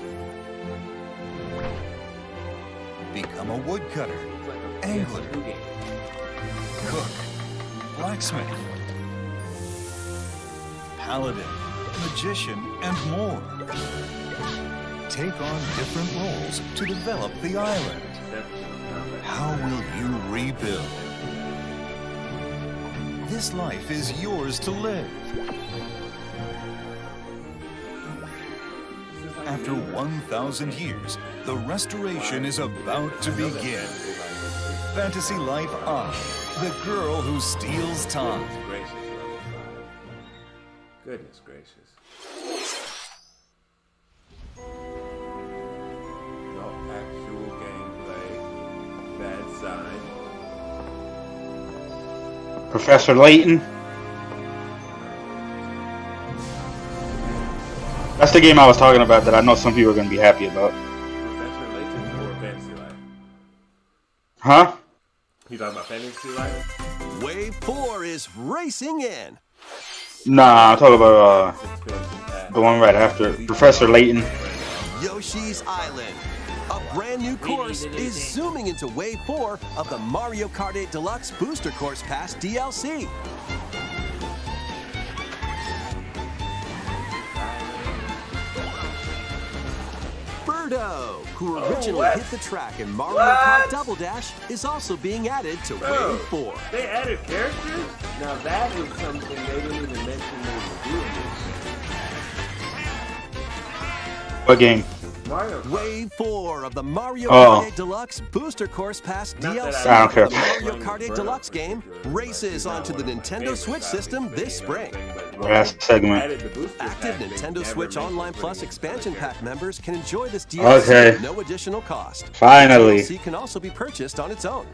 Become a woodcutter, angler, cook, blacksmith, paladin, magician, and more. Take on different roles to develop the island. How will you rebuild? This life is yours to live. After 1,000 years, the restoration is about to begin. Fantasy Life On, the girl who steals time. Goodness gracious. No actual gameplay. Bad sign. Professor Layton. That's the game I was talking about that I know some people are going to be happy about. Professor Layton or Fantasy Life? Huh? You talking about Fantasy Life? Wave 4 is racing in. Nah, I'm talking about the one right after Professor Layton. Yoshi's Island. A brand new course is zooming into Wave 4 of the Mario Kart 8 Deluxe Booster Course Pass DLC. Birdo, who originally hit the track in Mario Kart Double Dash, is also being added to Wave 4. They added characters? Now that is something they didn't even mention they were doing this. What game? Mario Kart. Wave 4 of the Mario Kart 8 Deluxe Booster Course Pass DLC. I don't care. The Mario Kart 8 Deluxe game races onto the Nintendo Switch system this spring. Last segment. Active Nintendo Switch Online Plus expansion pack members can enjoy this DLC Okay. at no additional cost. Finally. DLC can also be purchased on its own.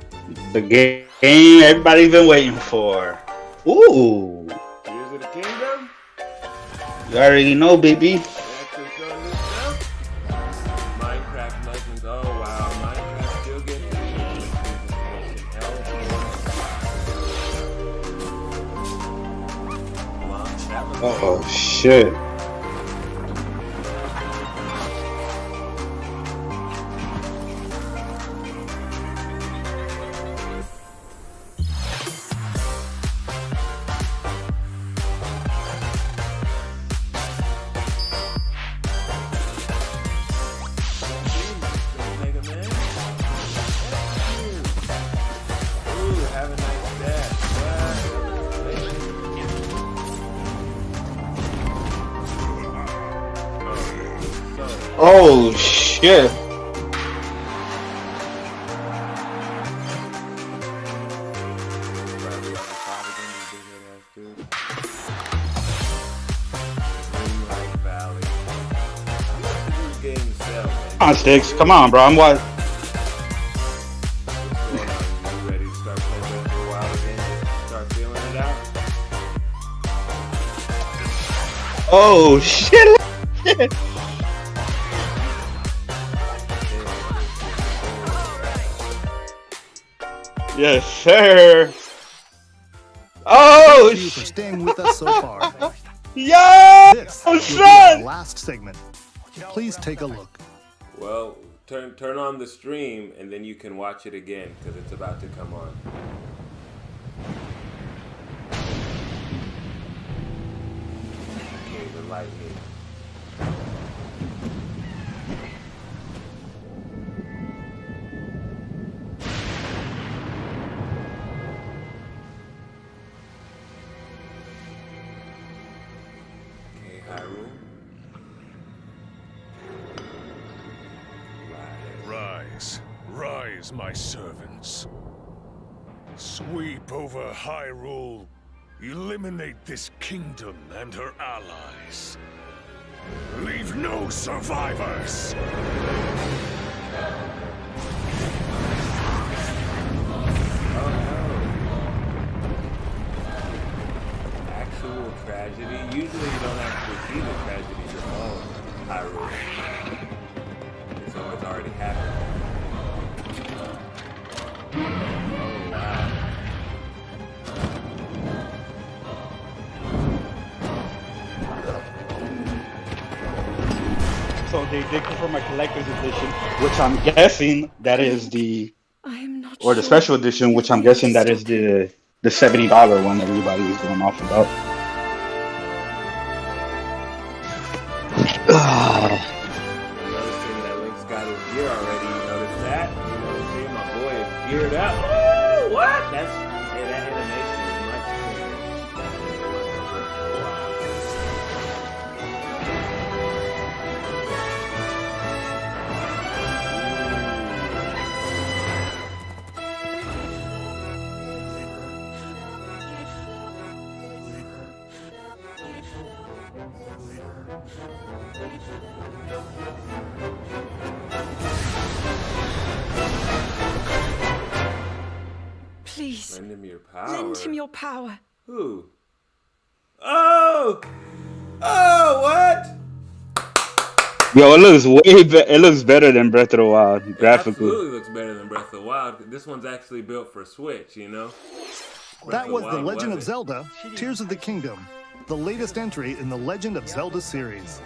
The game everybody's been waiting for. Ooh. Tears of the Kingdom? You already know, baby. Minecraft Legends. Oh wow, Minecraft still gets Oh shit. Mega Man. Ooh, have a nice day. Oh shit. Come on, Sticks. Come on, bro. I'm what? Ready to start playing for a while again? Start feeling it out? Oh shit. Yes, sir. Oh, Thank you for staying with us so far. Yo, This will be son. our last segment. Please take a look. Well, turn on the stream and then you can watch it again because it's about to come on. Okay, the light hit. Okay, Hyrule. Rise, rise, my servants. Sweep over Hyrule. Eliminate this kingdom and her allies. Leave no survivors. tragedy. Usually you don't actually see the tragedy before Hyrule. It's always already happened. Oh, wow. So they did confirm a collector's edition, which I'm guessing that is the, or the special edition, which I'm guessing that is the $70 one that everybody is going off about. Noticing that Link's got his gear already. You notice that? You know, see my boy is geared up. Oh, what? That animation is much cleaner. Please. Lend him your power. Lend him your power. Who? Oh! Oh, what? Yo, it looks it looks better than Breath of the Wild graphically. It absolutely looks better than Breath of the Wild. This one's actually built for Switch, you know? That was The Legend of Zelda, Tears of the Kingdom, the latest entry in the Legend of Zelda series.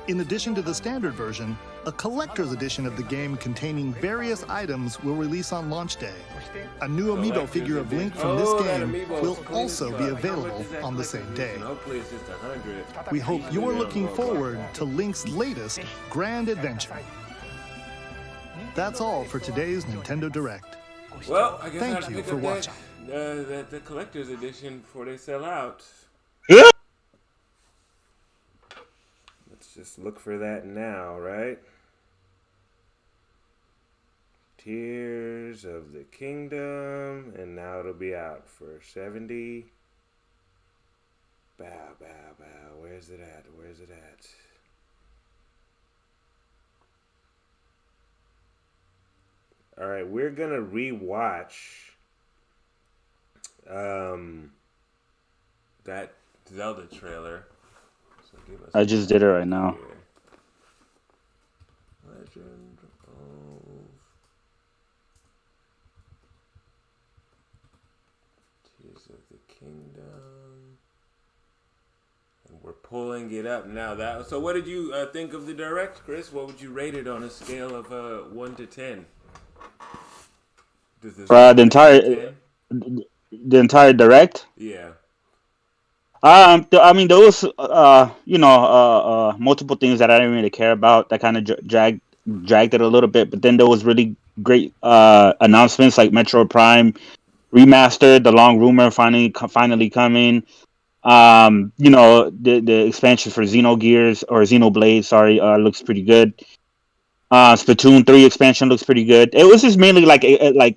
In addition to the standard version, a collector's edition of the game containing various items will release on launch day. A new amiibo figure of Link from this game will also be available on the same day. We hope you're looking forward to Link's latest grand adventure. That's all for today's Nintendo Direct. Well, I guess Thank you for watching. The collector's edition before they sell out. Let's just look for that now, right? Tears of the Kingdom, and now it'll be out for 70. Bow, bow, bow. Where's it at? Where's it at? All right, we're gonna rewatch that Zelda trailer. So give us I just did it right now. here. Legend of Tears of the Kingdom, and we're pulling it up now. So, what did you think of the Direct, Chris? What would you rate it on a scale of 1 to 10? The entire Direct. Yeah. I mean, there was multiple things that I didn't really care about that kind of dragged it a little bit, but then there was really great announcements like Metroid Prime Remastered, the long rumor finally coming. The expansion for Xenoblade, looks pretty good. Splatoon 3 expansion looks pretty good. It was just mainly like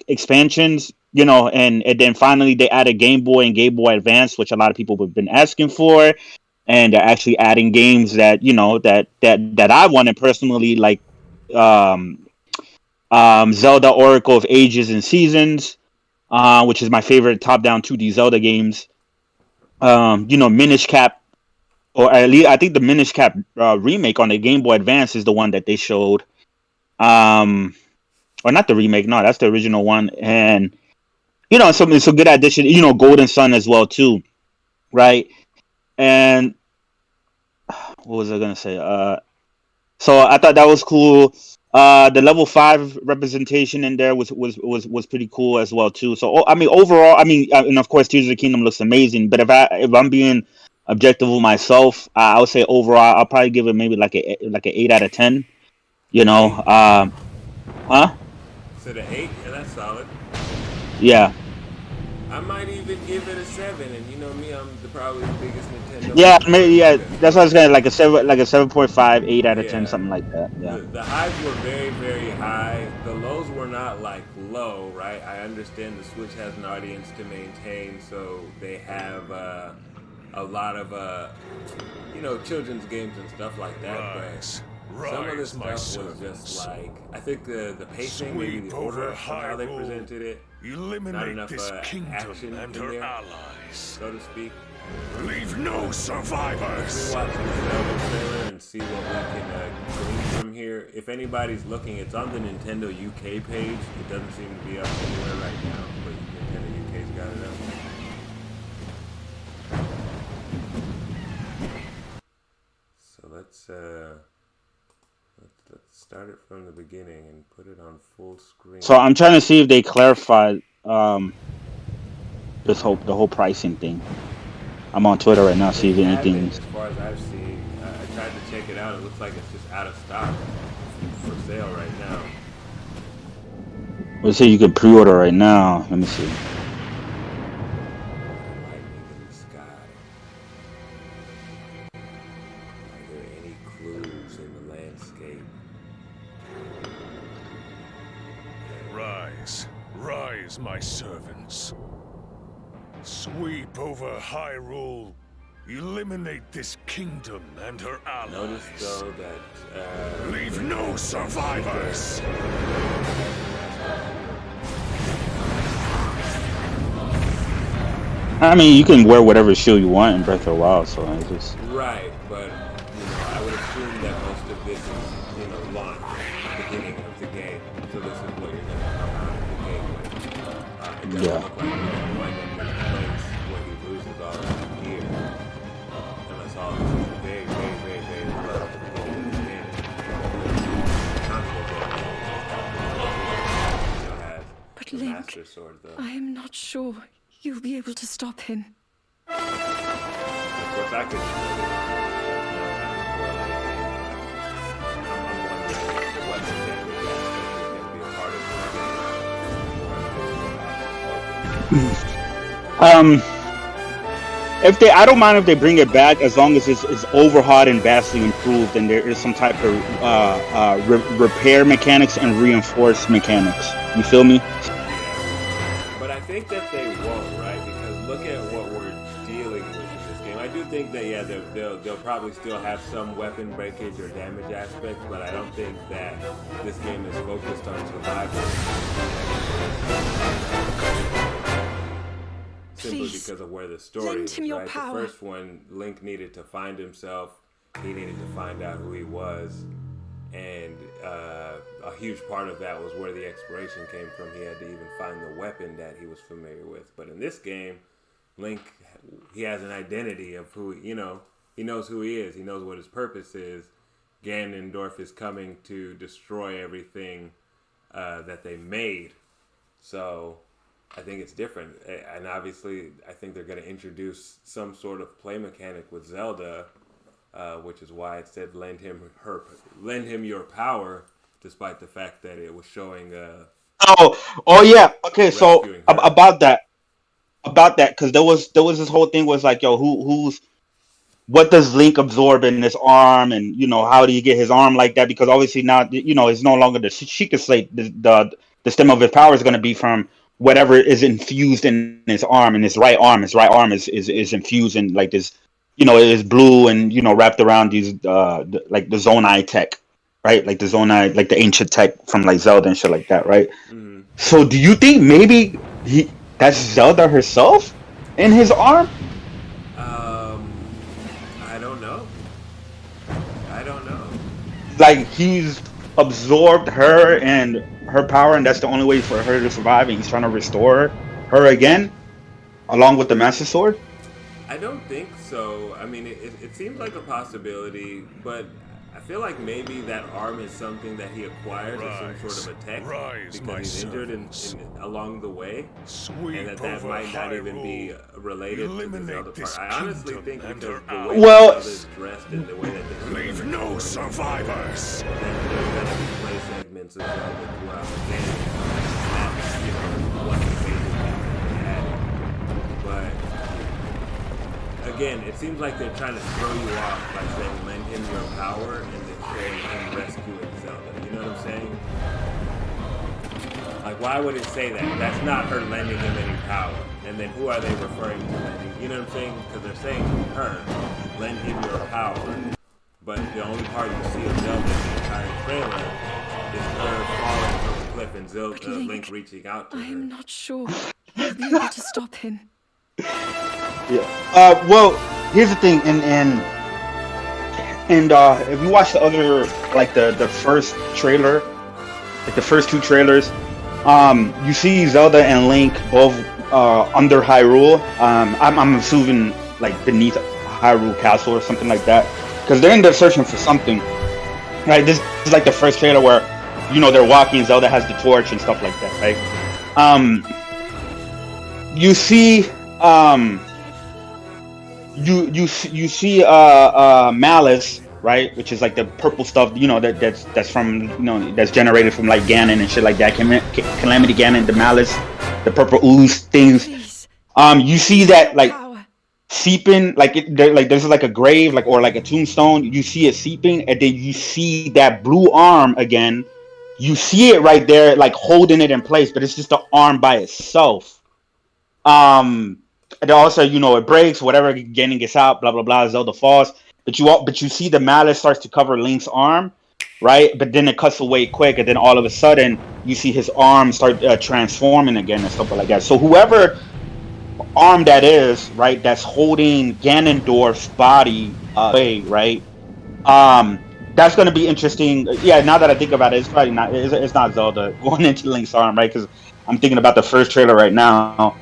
expansions, and then finally they added Game Boy and Game Boy Advance, which a lot of people have been asking for, and they're actually adding games that that I wanted personally, like Zelda Oracle of Ages and Seasons, which is my favorite top-down 2D Zelda games. Minish Cap, or at least I think the Minish Cap remake on the Game Boy Advance is the one that they showed. Or not the remake, no, that's the original one. And it's a good addition. Golden Sun as well too, right? And what was I gonna say? So I thought that was cool. The level 5 representation in there was pretty cool as well too. So overall, and of course Tears of the Kingdom looks amazing. But if I'm being objective with myself, I would say overall I'll probably give it maybe like an 8 out of 10. Huh? So the 8, yeah, that's solid. Yeah. I might even give it a 7, and you know me, I'm probably the biggest Nintendo. Yeah, maybe, yeah. That's what I was gonna like a 7.5, 8 out of 10, something like that. Yeah. The highs were very, very high. The lows were not like low, right? I understand the Switch has an audience to maintain, so they have a lot of children's games and stuff like that. Rise, Some of the stuff was just like, I think the pacing, maybe the order of how they presented it, not enough action in there, so to speak. Leave no survivors. We'll watch the trailer and see what we can glean from here. If anybody's looking, it's on the Nintendo UK page. It doesn't seem to be up anywhere right now, but Nintendo UK's got it up. So let's start it from the beginning and put it on full screen. So I'm trying to see if they clarified the whole pricing thing. I'm on Twitter right now, see if anything. As far as I've seen, I tried to check it out. It looks like it's just out of stock for sale right now. Let's see, you can pre-order right now. Let me see. Lightning in the sky. Are there any clues in the landscape? Rise, rise, my servants. Sweep over Hyrule. Eliminate this kingdom and her allies. Notice though that leave no survivors. I mean, you can wear whatever shield you want in Breath of the Wild, so I just right, but I would assume that most of this is launch, beginning of the game. So this is what you're gonna come out of the game with. It doesn't look like you're gonna wind up in a place where he loses all of his gear, unless all of this is very, very, very, very low at the beginning of the game. But Link, sword, I am not sure you'll be able to stop him. Of course, I could. If they, I don't mind if they bring it back as long as it's overhauled and vastly improved, and there is some type of repair mechanics and reinforced mechanics. You feel me? But I think that they won't, right? Because look at what we're dealing with in this game. I do think that they'll probably still have some weapon breakage or damage aspects, but I don't think that this game is focused on survival. Simply because of where the story is, right? The first one, Link needed to find himself. He needed to find out who he was. And a huge part of that was where the exploration came from. He had to even find the weapon that he was familiar with. But in this game, Link, he has an identity of who, he knows who he is. He knows what his purpose is. Ganondorf is coming to destroy everything that they made. So I think it's different. And obviously, I think they're going to introduce some sort of play mechanic with Zelda, which is why it said lend him your power, despite the fact that it was showing. Oh yeah. Okay, so about that, because there was this whole thing was like, yo, what does Link absorb in his arm, and how do you get his arm like that? Because obviously now it's no longer the Sheikah Slate. The stem of his power is going to be from whatever is infused in his arm, and his right arm is infused in like this. It is blue and wrapped around these like the Zonai tech, right? Like the Zonai, like the ancient tech from like Zelda and shit like that, right? Mm-hmm. So do you think maybe that's Zelda herself in his arm? I don't know. Like he's absorbed her and her power, and that's the only way for her to survive, and he's trying to restore her again, along with the Master Sword? I don't think so. I mean, it seems like a possibility, but I feel like maybe that arm is something that he acquires as some sort of a tech because he's injured along the way, and that might not even be related to the other part. I honestly think because the way Zelda's dressed and the way that they leave no survivors. Then there's gonna be play segments of Zelda throughout the game. That's one of the things added, but. Again, it seems like they're trying to throw you off by saying lend him your power and then showing him rescuing Zelda. You know what I'm saying? Like, why would it say that? That's not her lending him any power. And then who are they referring to lending? You know what I'm saying? Because they're saying to her, lend him your power. but the only part you see of Zelda in the entire trailer is her falling from a cliff and Link reaching out to her. I am not sure you'll be able to stop him. Yeah. Well, here's the thing, and if you watch the other, like the first trailer, like the first two trailers, you see Zelda and Link both under Hyrule. I'm assuming like beneath Hyrule Castle or something like that, because they're in there searching for something. Right. This is like the first trailer where, you know, they're walking. Zelda has the torch and stuff like that. Right. You see. You see Malice, right, which is like the purple stuff, you know, that's from, you know, that's generated from like Ganon and shit like that. Calamity Ganon, the Malice, the purple ooze things. You see that like seeping, like there's like a grave, like, or like a tombstone. You see it seeping, and then you see that blue arm again. You see it right there, like holding it in place, but it's just the arm by itself. And also, you know, it breaks, whatever, Ganon gets out, blah blah blah, Zelda falls, but you see the Malice starts to cover Link's arm, right? But then it cuts away quick, and then all of a sudden you see his arm start transforming again and stuff like that. So whoever arm that is, right, that's holding Ganondorf's body away, right? That's going to be interesting. Yeah, now that I think about it, it's probably not. It's not Zelda going into Link's arm, right? Because I'm thinking about the first trailer right now.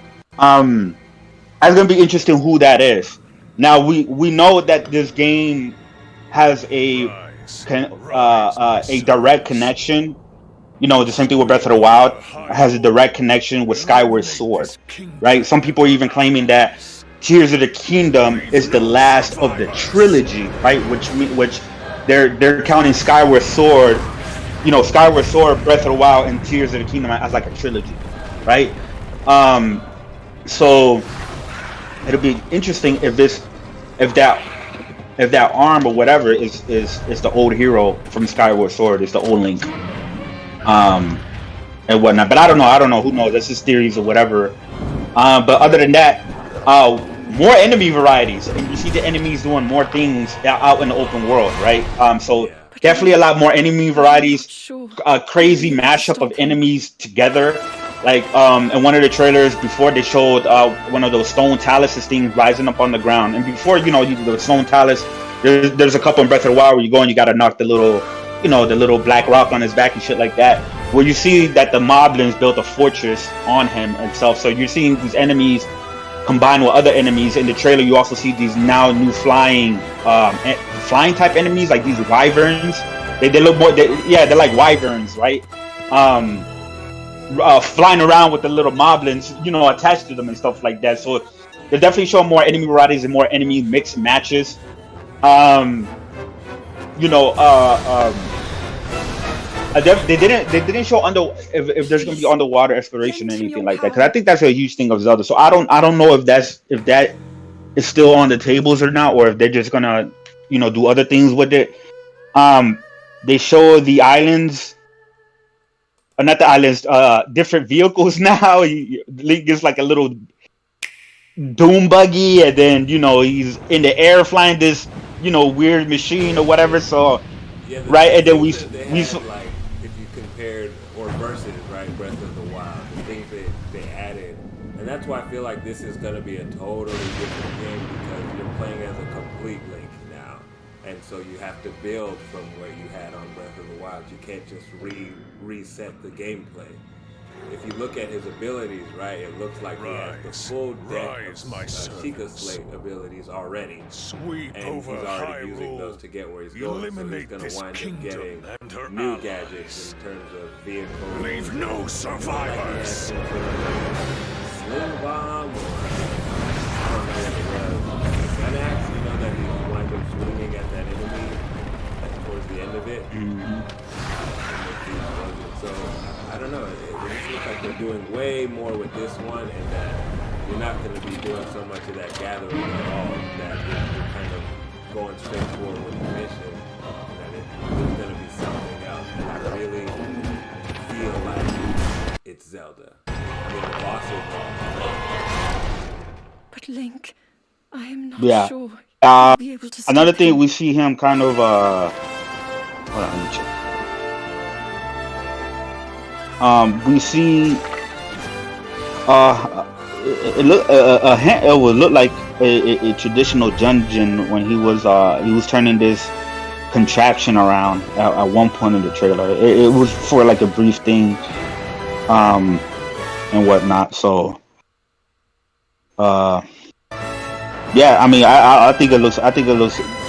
It's gonna be interesting who that is. Now we know that this game has a direct connection. You know, the same thing with Breath of the Wild. It has a direct connection with Skyward Sword, right? Some people are even claiming that Tears of the Kingdom is the last of the trilogy, right? Which they're counting Skyward Sword, you know, Skyward Sword, Breath of the Wild, and Tears of the Kingdom as like a trilogy, right? So it'll be interesting if that arm or whatever is the old hero from Skyward Sword, is the old Link, and whatnot. But I don't know. Who knows? That's just theories or whatever. But other than that, more enemy varieties, and you see the enemies doing more things out in the open world, right? So definitely a lot more enemy varieties. Crazy mashup of enemies together. Like in one of the trailers before, they showed one of those stone taluses things rising up on the ground. And before, you know, the stone talus, there's a couple in Breath of the Wild where you go and you gotta knock the little, you know, the little black rock on his back and shit like that. Where you see that the moblins built a fortress on him itself. So you're seeing these enemies combined with other enemies. In the trailer, you also see these now new flying type enemies, like these wyverns. They look more, they're like wyverns, right? Flying around with the little moblins, you know, attached to them and stuff like that. So they're definitely showing more enemy varieties and more enemy mixed matches. You know, they didn't show if there's gonna be underwater exploration or anything like that, because I think that's a huge thing of Zelda. So I don't know if that is still on the tables or not, or if they're just gonna, you know, do other things with it. They show the islands. Not the islands, different vehicles now. Link gets like a little doom buggy, and then, you know, he's in the air flying this, you know, weird machine or whatever. So, right, and then we like, if you compared or versus, right, Breath of the Wild, the things that they added, and that's why I feel like this is gonna be a totally different game, because you're playing as a complete Link now, and so you have to build from where you had on Breath of the Wild. You can't just reset the gameplay. If you look at his abilities, right, it looks like he has the full deck of Sheikah Slate abilities already, and he's already using those to get where he's going. So he's going to wind up getting new gadgets in terms of vehicles. Leave no survivors. Sling bomb, or gun axe, you know, that he winds up swinging at that enemy towards the end of it. So I don't know. It looks like they're doing way more with this one, and that you're not going to be doing so much of that gathering at all. That you're kind of going straight forward with the mission. That there's going to be something else. And I really feel like it's Zelda. I mean, the boss is wrong. But Link, I am not sure Uh, You'll be able to another stop thing him. we see him kind of hold on, let me check. We see it would look like a traditional dungeon when he was turning this contraption around at one point in the trailer. It was for like a brief thing, and whatnot. So, yeah, I mean, I think it looks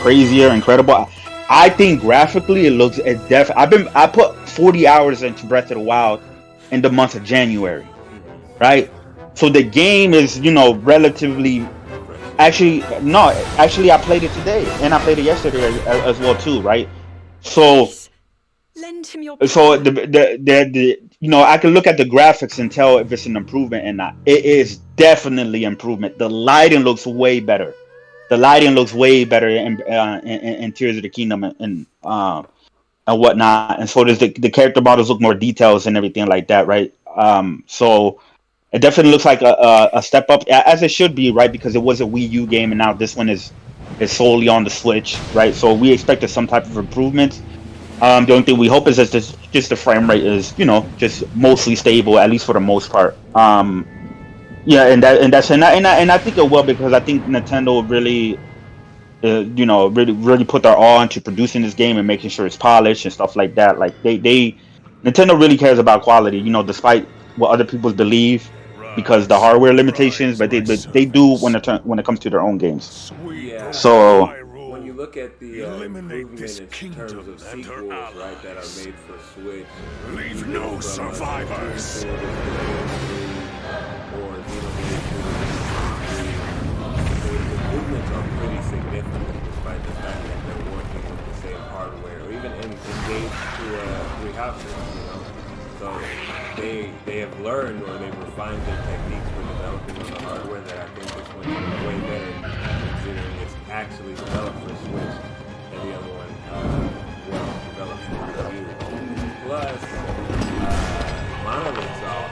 crazier, incredible. I think graphically it looks I put 40 hours into Breath of the Wild in the month of January, right? So the game is, relatively. Actually, no. Actually, I played it today, and I played it yesterday as well too, right? So, Lend him your so I can look at the graphics and tell if it's an improvement or not. It is definitely improvement. The lighting looks way better. In Tears of the Kingdom and whatnot. And so does the character models look more details and everything like that, right? So it definitely looks like a step up, as it should be, right? Because it was a Wii U game, and now this one is solely on the Switch, right? So we expected some type of improvements. The only thing we hope is that just the frame rate is, just mostly stable, at least for the most part. Yeah, and I think it will, because I think Nintendo really, really put their all into producing this game and making sure it's polished and stuff like that. Like Nintendo really cares about quality, despite what other people believe, because the hardware limitations, but they do when it comes to their own games. Yeah. So when you look at the improvement in terms of sequels, right, that are made for Switch, leave no survivors. Or the improvements are pretty significant, despite the fact that they're working with the same hardware, or even engaged to Three Houses, So they have learned, or they've refined their techniques for developing on the hardware that I think this one is way better, considering it's actually developed for Switch, and the other one developed for Wii U. Plus, Monolith's off.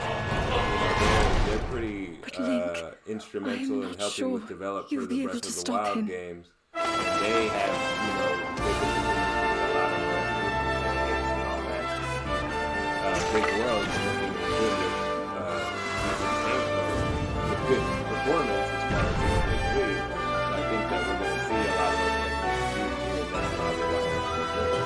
They're pretty instrumental in helping with development for the Breath of the Wild games, and they have, they've been implementing a lot of techniques and all that. Big World is looking good with good performance as far as it's free. I think that we're going to see a lot of those techniques used here, and that's probably why it's so good.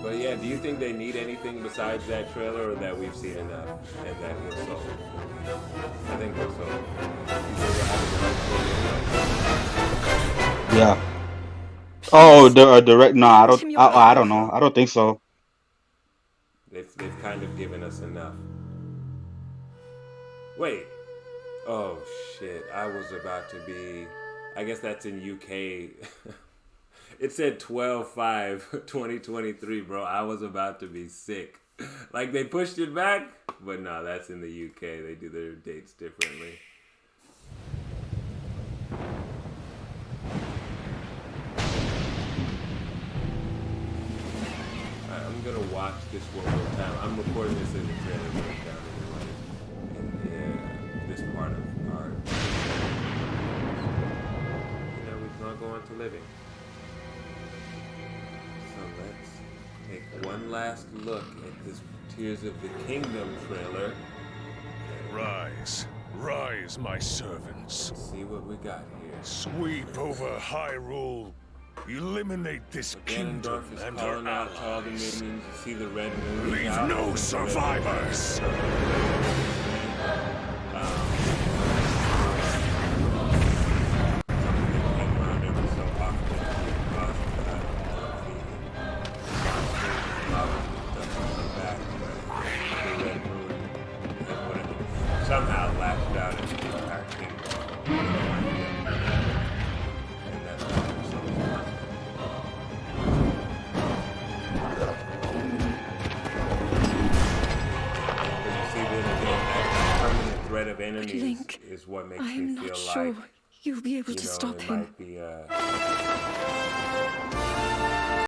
But yeah, do you think they need anything besides that trailer, or that we've seen enough and that we're sold? I think we're sold. yeah. Oh, the direct? No, I don't know. I don't think so. They've kind of given us enough. Wait. Oh shit! I was about to be. I guess that's in UK. It said 12/5/2023, bro. I was about to be sick. Like, they pushed it back, but no, that's in the UK. They do their dates differently. Alright, I'm gonna watch this one more time. I'm recording this in the trailer breakdown in this part of our. We've not gone to living. So let's take one last look at this Tears of the Kingdom trailer. Rise, rise, my servants. Let's see what we got here. Sweep over Hyrule. Eliminate this kingdom Ganondorf is and her calling out to all the allies. minions. You see the red moon. Leave no survivors. Somehow lashed out at the entire kingdom. And that's why they're so But you see, then again, that permanent threat of enemies Link, is what makes I'm me not feel sure like you'll be able to stop it him. might be